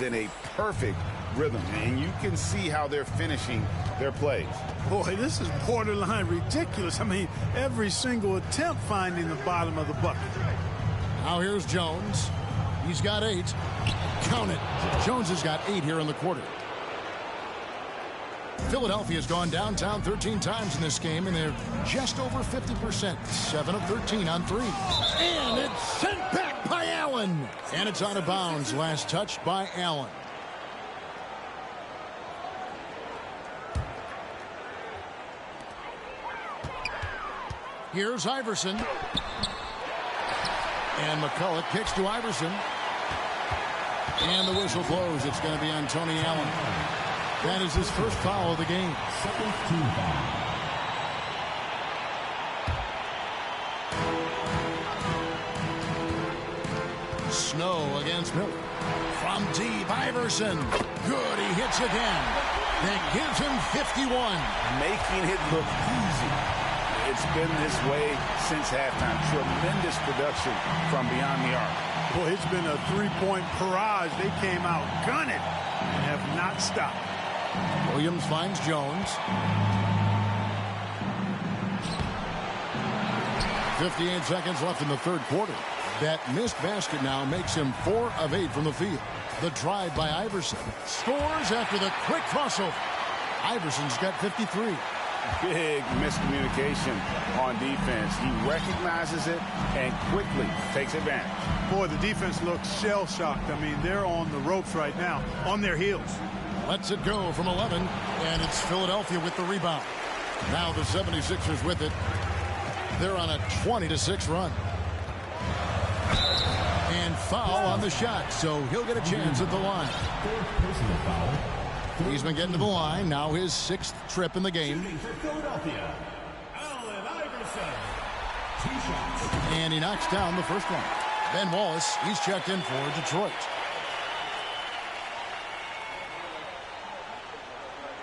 in a perfect rhythm, and you can see how they're finishing their plays. Boy, this is borderline ridiculous. I mean, every single attempt finding the bottom of the bucket. Now here's Jones. He's got 8. Count it. Jones has got 8 here in the quarter. Philadelphia's gone downtown 13 times in this game, and they're just over 50%. 7 of 13 on 3. And it's sent back by Allen. And it's out of bounds. Last touch by Allen. Here's Iverson. And McCulloch kicks to Iverson. And the whistle blows. It's going to be on Tony Allen. That is his first foul of the game. Second team foul. Snow against Miller. From deep, Iverson. Good, he hits again. That gives him 51. Making it look easy. It's been this way since halftime. Tremendous production from beyond the arc. Boy, it's been a three-point barrage. They came out gunning and have not stopped. Williams finds Jones. 58 seconds left in the third quarter. That missed basket now makes him 4 of 8 from the field. The drive by Iverson. Scores after the quick crossover. Iverson's got 53. Big miscommunication on defense. He recognizes it and quickly takes advantage. Boy, the defense looks shell-shocked. I mean, they're on the ropes right now, on their heels. Lets it go from 11, and it's Philadelphia with the rebound. Now the 76ers with it. They're on a 20-6 run. And foul on the shot, so he'll get a chance at the line. Fourth personal foul. He's been getting to the line. Now his 6th trip in the game. Shooting for Philadelphia, Allen Iverson. 2 shots. And he knocks down the first one. Ben Wallace, he's checked in for Detroit.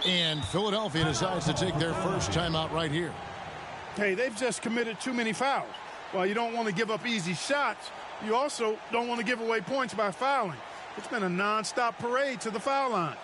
And Philadelphia decides to take their first timeout right here. Hey, they've just committed too many fouls. While you don't want to give up easy shots, you also don't want to give away points by fouling. It's been a nonstop parade to the foul line.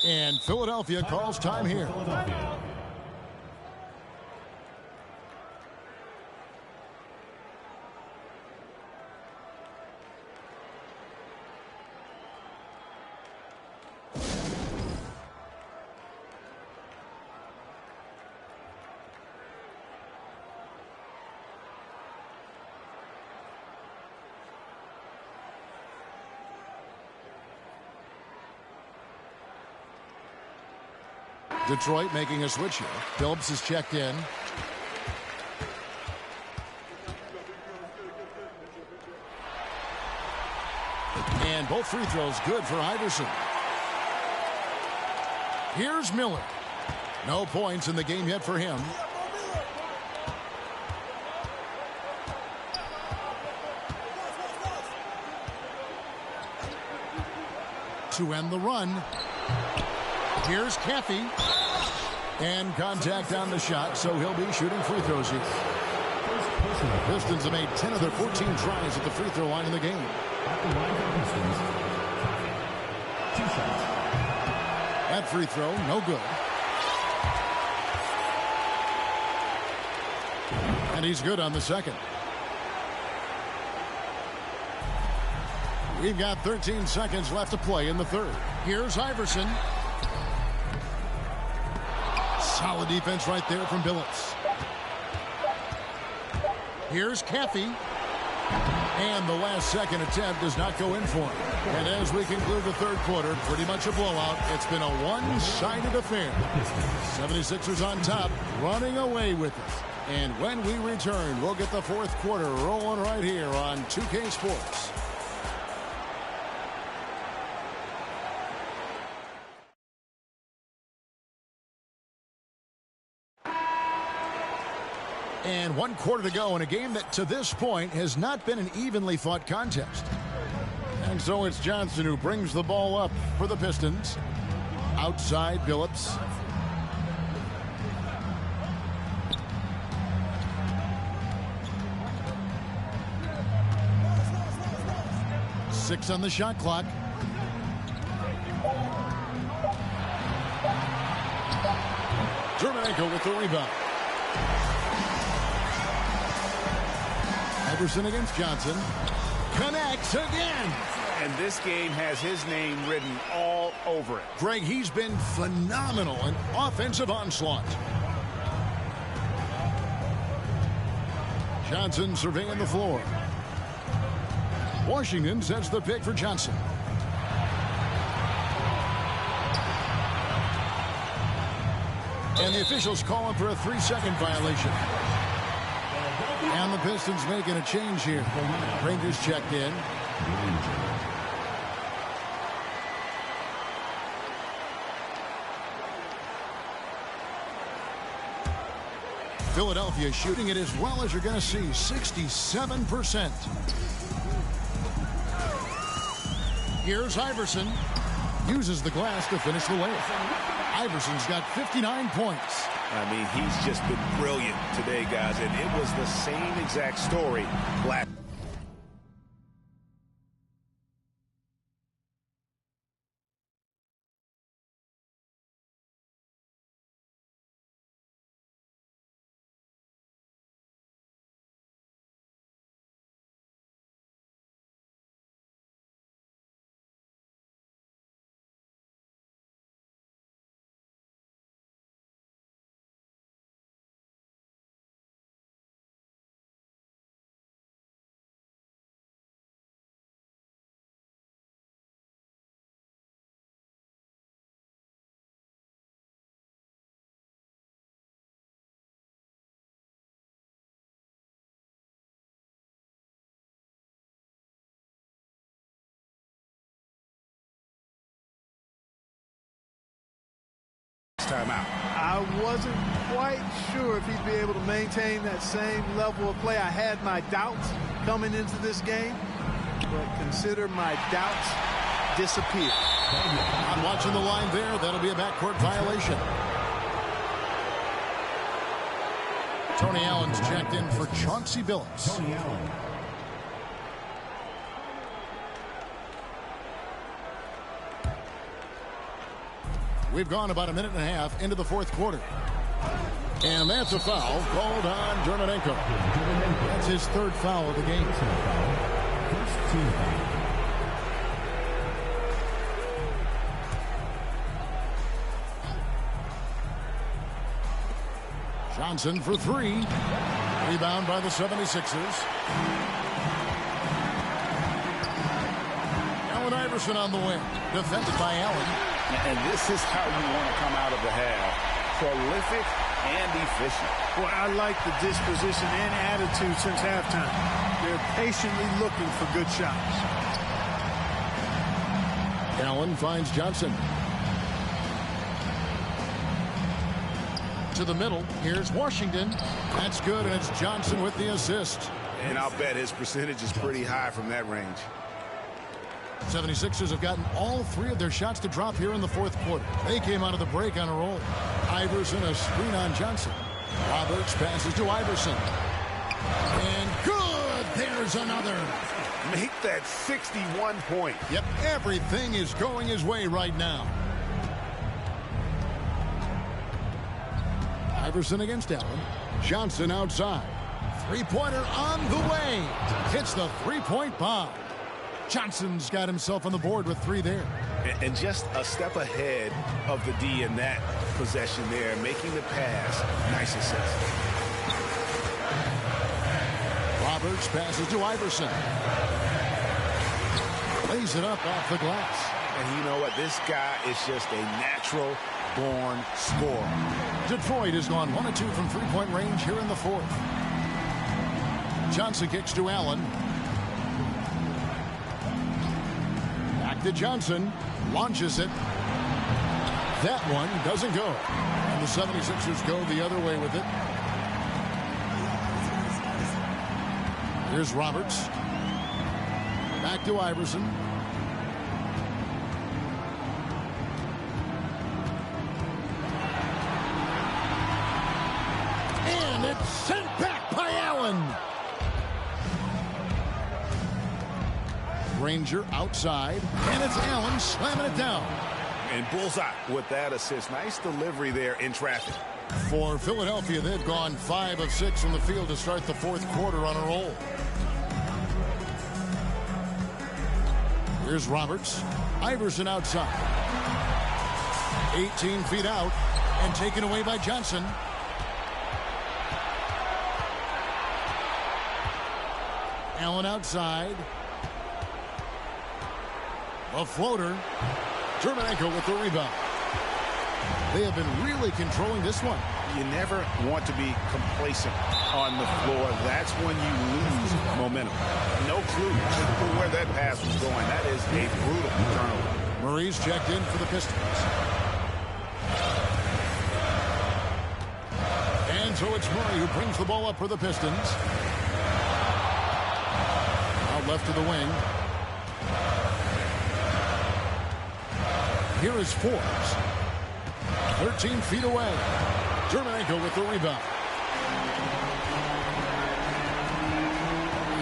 And Philadelphia calls time here. Detroit making a switch here. Phillips is checked in. And both free throws good for Iverson. Here's Miller. No points in the game yet for him. To end the run. Here's Caffey. And contact on the shot, so he'll be shooting free throws here. The Pistons have made 10 of their 14 tries at the free throw line in the game. That free throw, no good. And he's good on the second. We've got 13 seconds left to play in the third. Here's Iverson. Solid defense right there from Billups. Here's Caffey. And the last second attempt does not go in for him. And as we conclude the third quarter, pretty much a blowout. It's been a one-sided affair. 76ers on top, running away with it. And when we return, we'll get the fourth quarter rolling right here on 2K Sports. And 1 quarter to go in a game that to this point has not been an evenly fought contest. And so it's Johnson who brings the ball up for the Pistons. Outside Billups. Six on the shot clock. Jermenko with the rebound. Iverson against Johnson. Connects again. And this game has his name written all over it. Greg, he's been phenomenal in offensive onslaught. Johnson surveying the floor. Washington sets the pick for Johnson. And the officials calling for a 3-second violation. And the Pistons making a change here. Rangers checked in. Philadelphia shooting it as well as you're going to see, 67%. Here's Iverson. Uses the glass to finish the layup. Iverson's got 59 points. I mean, he's just been brilliant today, guys, and it was the same exact story last. Timeout. I wasn't quite sure if he'd be able to maintain that same level of play. I had my doubts coming into this game, but consider my doubts disappear. I'm watching the line there. That'll be a backcourt violation. Tony Allen's checked in for Chauncey Billups. Tony Allen. We've gone about a minute and a half into the fourth quarter. And that's a foul called on Dermonenko. That's his third foul of the game. First team foul. Johnson for three. Rebound by the 76ers. Allen Iverson on the wing. Defended by Allen. And this is how you want to come out of the half. Prolific and efficient. Well, I like the disposition and attitude since halftime. They're patiently looking for good shots. Allen finds Johnson. To the middle. Here's Washington. That's good, and it's Johnson with the assist. And I'll bet his percentage is pretty high from that range. 76ers have gotten all three of their shots to drop here in the fourth quarter. They came out of the break on a roll. Iverson, a screen on Johnson. Roberts passes to Iverson. And good! There's another. Make that 61 point. Yep, everything is going his way right now. Iverson against Allen. Johnson outside. Three-pointer on the way. Hits the three-point bomb. Johnson's got himself on the board with three there. And just a step ahead of the D in that possession there, making the pass. Nice assist. Roberts passes to Iverson. Lays it up off the glass. And you know what? This guy is just a natural-born scorer. Detroit has gone 1 of 2 from three-point range here in the fourth. Johnson kicks to Allen. Back to Johnson. Launches it. That one doesn't go. And the 76ers go the other way with it. Here's Roberts. Back to Iverson. And it's sent back by Allen. Granger outside, and it's Allen slamming it down. And bullseye with that assist. Nice delivery there in traffic. For Philadelphia, they've gone 5 of 6 from the field to start the fourth quarter on a roll. Here's Roberts. Iverson outside. 18 feet out and taken away by Johnson. Allen outside. A floater. Dermonenko with the rebound. They have been really controlling this one. You never want to be complacent on the floor. That's when you lose momentum. No clue where that pass was going. That is a brutal turnover. Murray's checked in for the Pistons. And so it's Murray who brings the ball up for the Pistons. Out left to the wing. Here is Forbes. 13 feet away. Dermonenko with the rebound.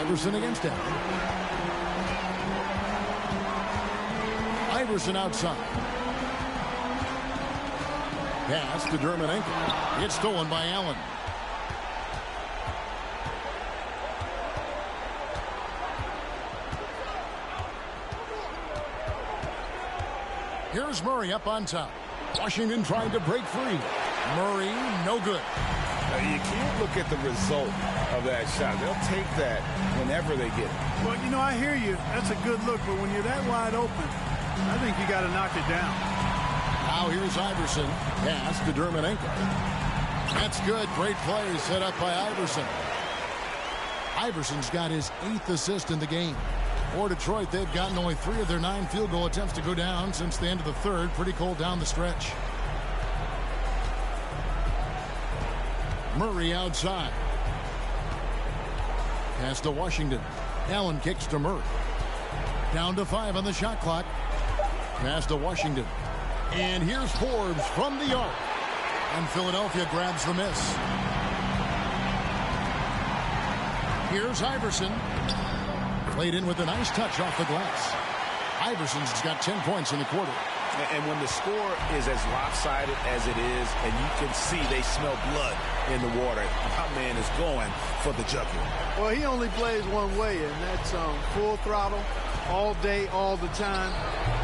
Iverson against Allen. Iverson outside. Pass to Dermonenko. It's stolen by Allen. Here's Murray up on top. Washington trying to break free. Murray, no good. You can't look at the result of that shot. They'll take that whenever they get it. Well, you know, I hear you. That's a good look, but when you're that wide open, I think you got to knock it down. Now here's Iverson. Pass to Dermonenko. That's good. Great play set up by Iverson. Iverson's got his 8th assist in the game. For Detroit, they've gotten only 3 of their 9 field goal attempts to go down since the end of the third. Pretty cold down the stretch. Murray outside. Pass to Washington. Allen kicks to Murray. Down to 5 on the shot clock. Pass to Washington. And here's Forbes from the arc. And Philadelphia grabs the miss. Here's Iverson. Played in with a nice touch off the glass. Iverson's got 10 points in the quarter. And when the score is as lopsided as it is, and you can see they smell blood in the water, my man is going for the jugular. Well, he only plays one way, and that's full throttle, all day, all the time,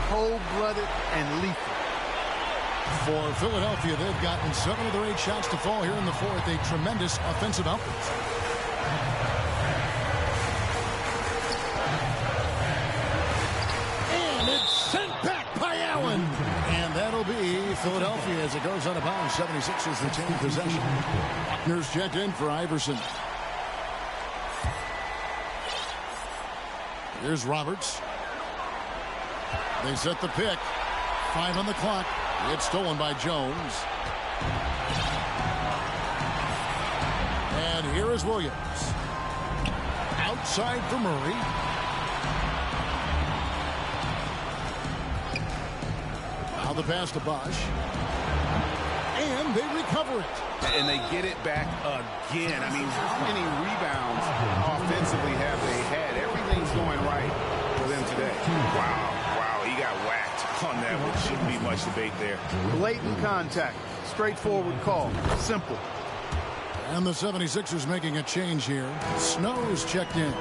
cold-blooded and lethal. For Philadelphia, they've gotten 7 of their 8 shots to fall here in the fourth. A tremendous offensive output. And it's sent back by Allen. And that'll be Philadelphia as it goes out of bounds. 76ers retain possession. Buckner's checked in for Iverson. Here's Roberts. They set the pick. 5 on the clock. It's stolen by Jones. And here is Williams. Outside for Murray. Now the pass to Bosch. And they recover it. And they get it back again. I mean, how many rebounds offensively have they had? Everything's going right for them today. Wow, he got whacked on that one. Shouldn't be much debate there. Blatant contact. Straightforward call. Simple. And the 76ers making a change here. Snow's checked in.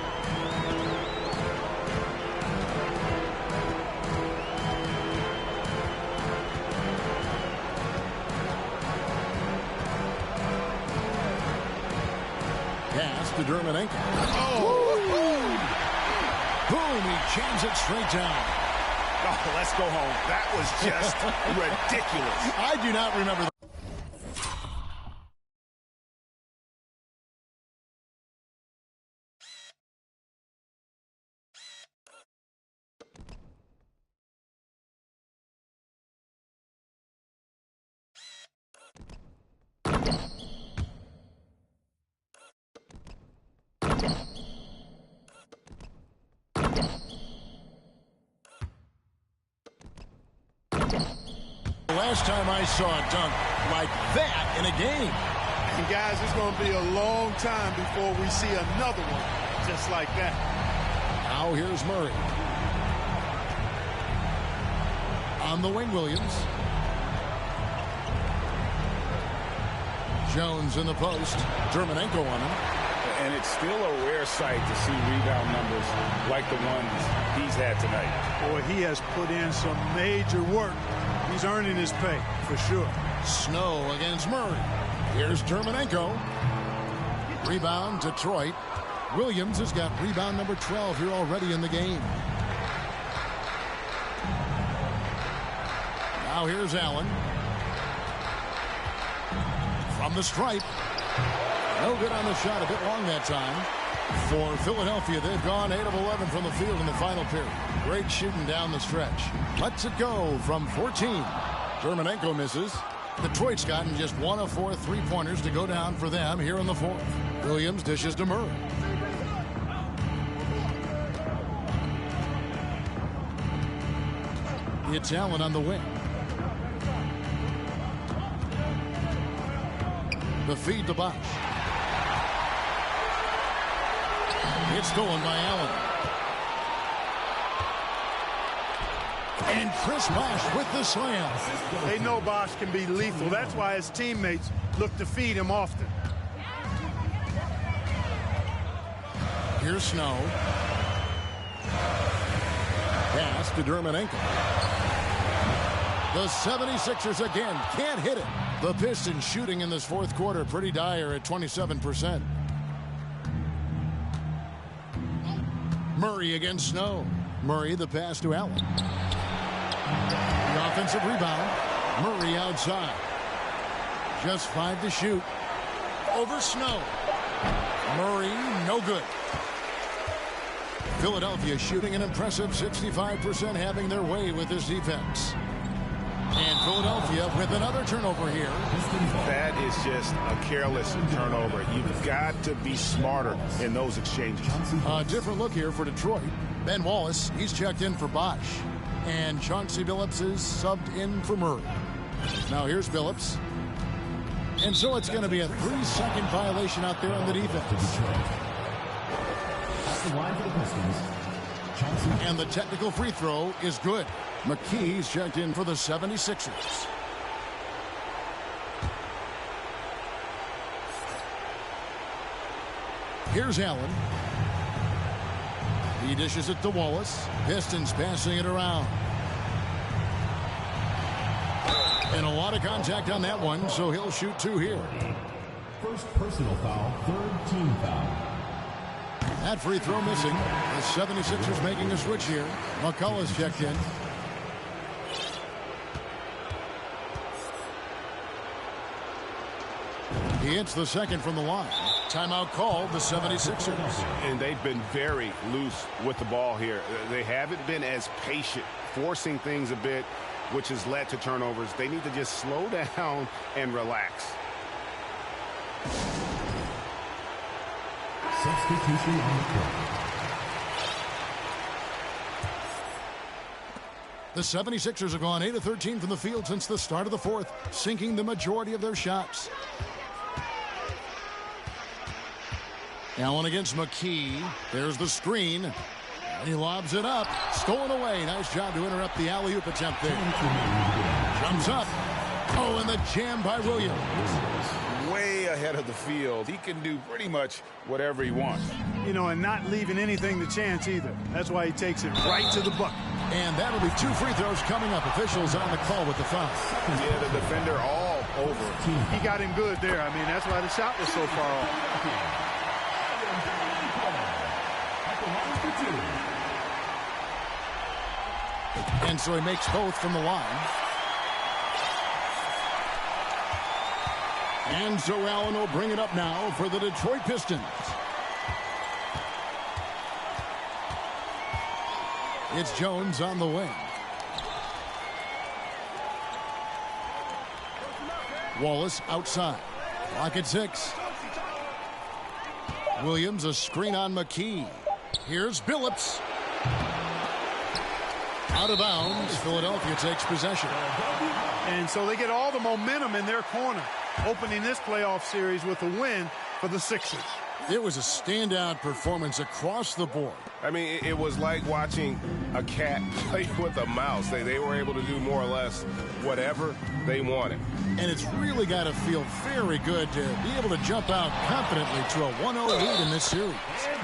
Pass to Dermanenko. Boom, he jams it straight down. Oh, let's go home. That was just ridiculous. I do not remember that. Last time I saw a dunk like that in a game. And guys, it's going to be a long time before we see another one just like that. Now here's Murray. On the wing, Williams. Jones in the post. Dermanenko on him. And it's still a rare sight to see rebound numbers like the ones he's had tonight. Boy, he has put in some major work. He's earning his pay, for sure. Snow against Murray. Here's Dermanenko. Rebound, Detroit. Williams has got rebound number 12 here already in the game. Now here's Allen. From the stripe. No good on the shot. A bit long that time. For Philadelphia, they've gone 8 of 11 from the field in the final period. Great shooting down the stretch. Lets it go from 14. Dermanenko misses. Detroit's gotten just 1 of 4 3-pointers to go down for them here in the fourth. Williams dishes to Murray. It's Allen on the wing. The feed to Bosch. It's stolen by Allen. And Chris Bosch with the slam. They know Bosch can be lethal. That's why his teammates look to feed him often. Here's Snow. Pass to Dermanenko. The 76ers again can't hit it. The Pistons shooting in this fourth quarter pretty dire at 27%. Murray against Snow. Murray the pass to Allen. The offensive rebound. Murray outside. Just 5 to shoot. Over Snow. Murray no good. Philadelphia shooting an impressive 65%, having their way with this defense. And Philadelphia with another turnover here. That is just a careless turnover. You've got to be smarter in those exchanges. A different look here for Detroit. Ben Wallace, he's checked in for Bosch. And Chauncey Billups is subbed in for Murray. Now here's Billups. And so it's going to be a 3-second violation out there on the defense. And the technical free throw is good. McKee's checked in for the 76ers. Here's Allen. He dishes it to Wallace. Pistons passing it around. And a lot of contact on that one, so he'll shoot 2 here. First personal foul, third team foul. That free throw missing. The 76ers making a switch here. McCullough's checked in. He hits the second from the line. Timeout called, the 76ers. And they've been very loose with the ball here. They haven't been as patient, forcing things a bit, which has led to turnovers. They need to just slow down and relax. Substitution on the court. The 76ers have gone 8 of 13 from the field since the start of the fourth, sinking the majority of their shots. Allen against McKee. There's the screen. And he lobs it up. Stolen away. Nice job to interrupt the alley-oop attempt there. Jumps up. Oh, and the jam by Williams. Way ahead of the field. He can do pretty much whatever he wants. You know, and not leaving anything to chance either. That's why he takes it right to the bucket. And that'll be 2 free throws coming up. Officials on the call with the foul. Yeah, the defender all over. He got him good there. I mean, that's why the shot was so far off. And so he makes both from the line. And so Allen will bring it up now for the Detroit Pistons. It's Jones on the wing. Wallace outside. Clock at 6. Williams a screen on McKee. Here's Billups. Out of bounds. Philadelphia takes possession. And so they get all the momentum in their corner, opening this playoff series with a win for the Sixers. It was a standout performance across the board. I mean, it was like watching a cat play with a mouse. They were able to do more or less whatever they wanted. And it's really got to feel very good to be able to jump out confidently to a 1-0 lead in this series.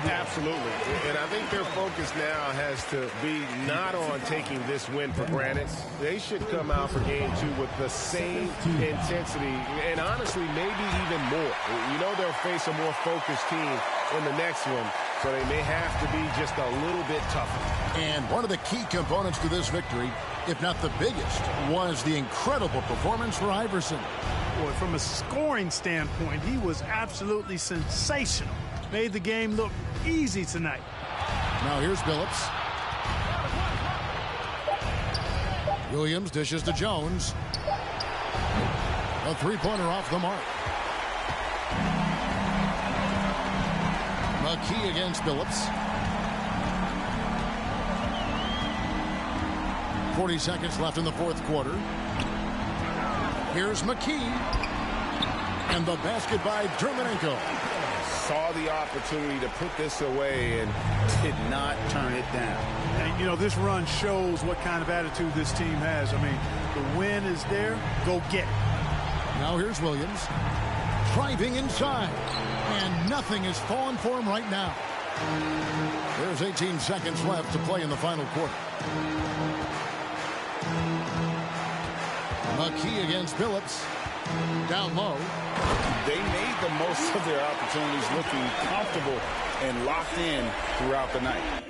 Absolutely. And I think their focus now has to be not on taking this win for granted. They should come out for game 2 with the same intensity and honestly maybe even more. You know they'll face a more focused team in the next one, so they may have to be just a little bit tougher. And one of the key components to this victory, if not the biggest, was the incredible performance for Iverson. Boy, from a scoring standpoint, he was absolutely sensational. Made the game look easy tonight. Now here's Billups. Williams dishes to Jones. A three-pointer off the mark. McKee against Billups. 40 seconds left in the fourth quarter. Here's McKee. And the basket by Dermanenko. Saw the opportunity to put this away and did not turn it down. And, you know, this run shows what kind of attitude this team has. I mean, the win is there. Go get it. Now here's Williams. Driving inside. And nothing is falling for him right now. There's 18 seconds left to play in the final quarter. McKee against Billups. Down low. They made the most of their opportunities, looking comfortable and locked in throughout the night.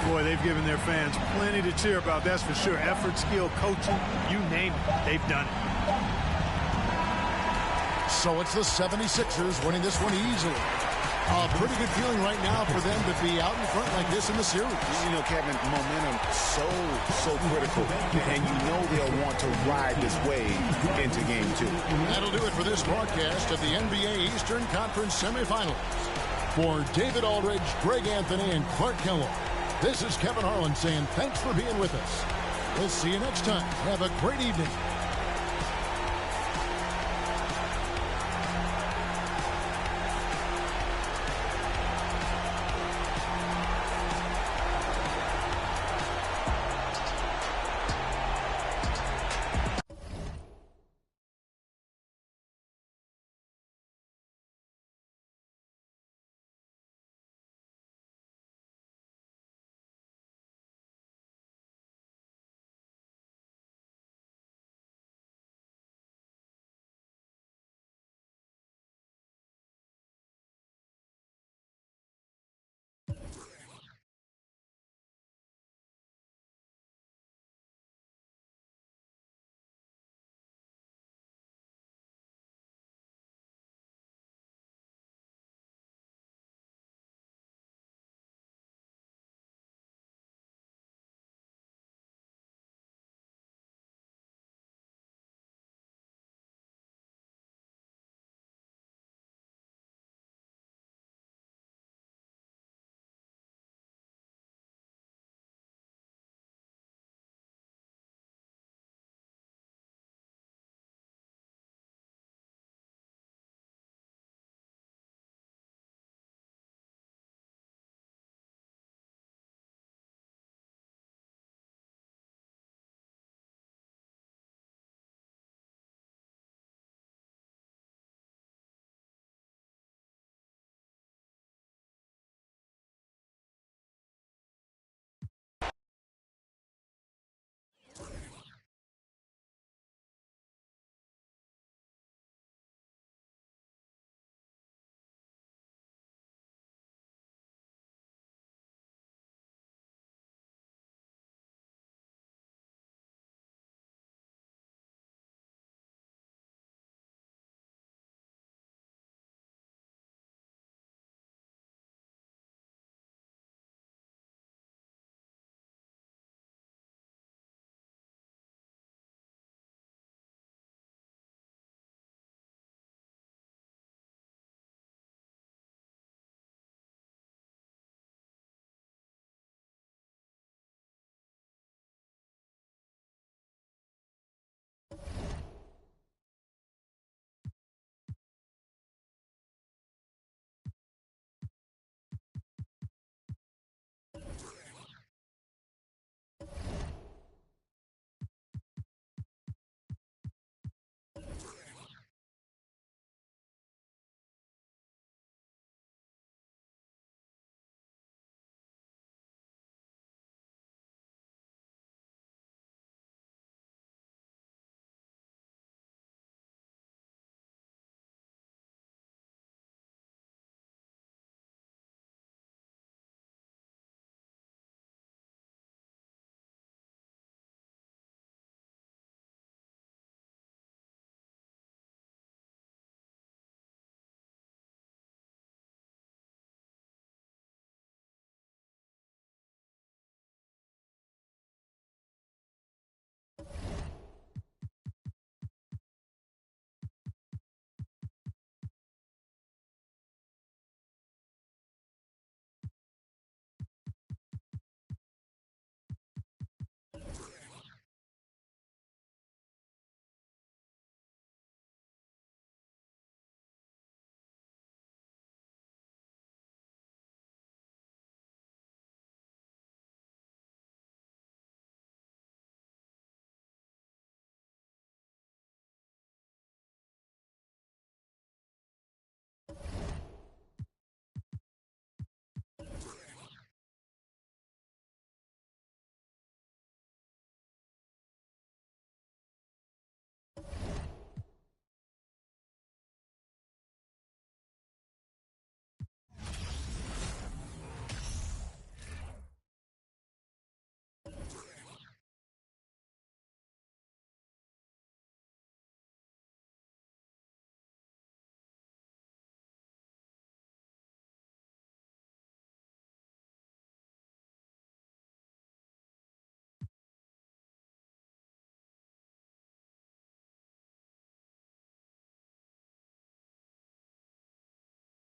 Boy, they've given their fans plenty to cheer about, that's for sure. Effort, skill, coaching, you name it, they've done it. So it's the 76ers winning this one easily. A pretty good feeling right now for them to be out in front like this in the series. You know, Kevin, momentum so critical. And you know they'll want to ride this wave into game 2. That'll do it for this broadcast of the NBA Eastern Conference semifinals. For David Aldridge, Greg Anthony, and Clark Kellogg, this is Kevin Harlan saying thanks for being with us. We'll see you next time. Have a great evening.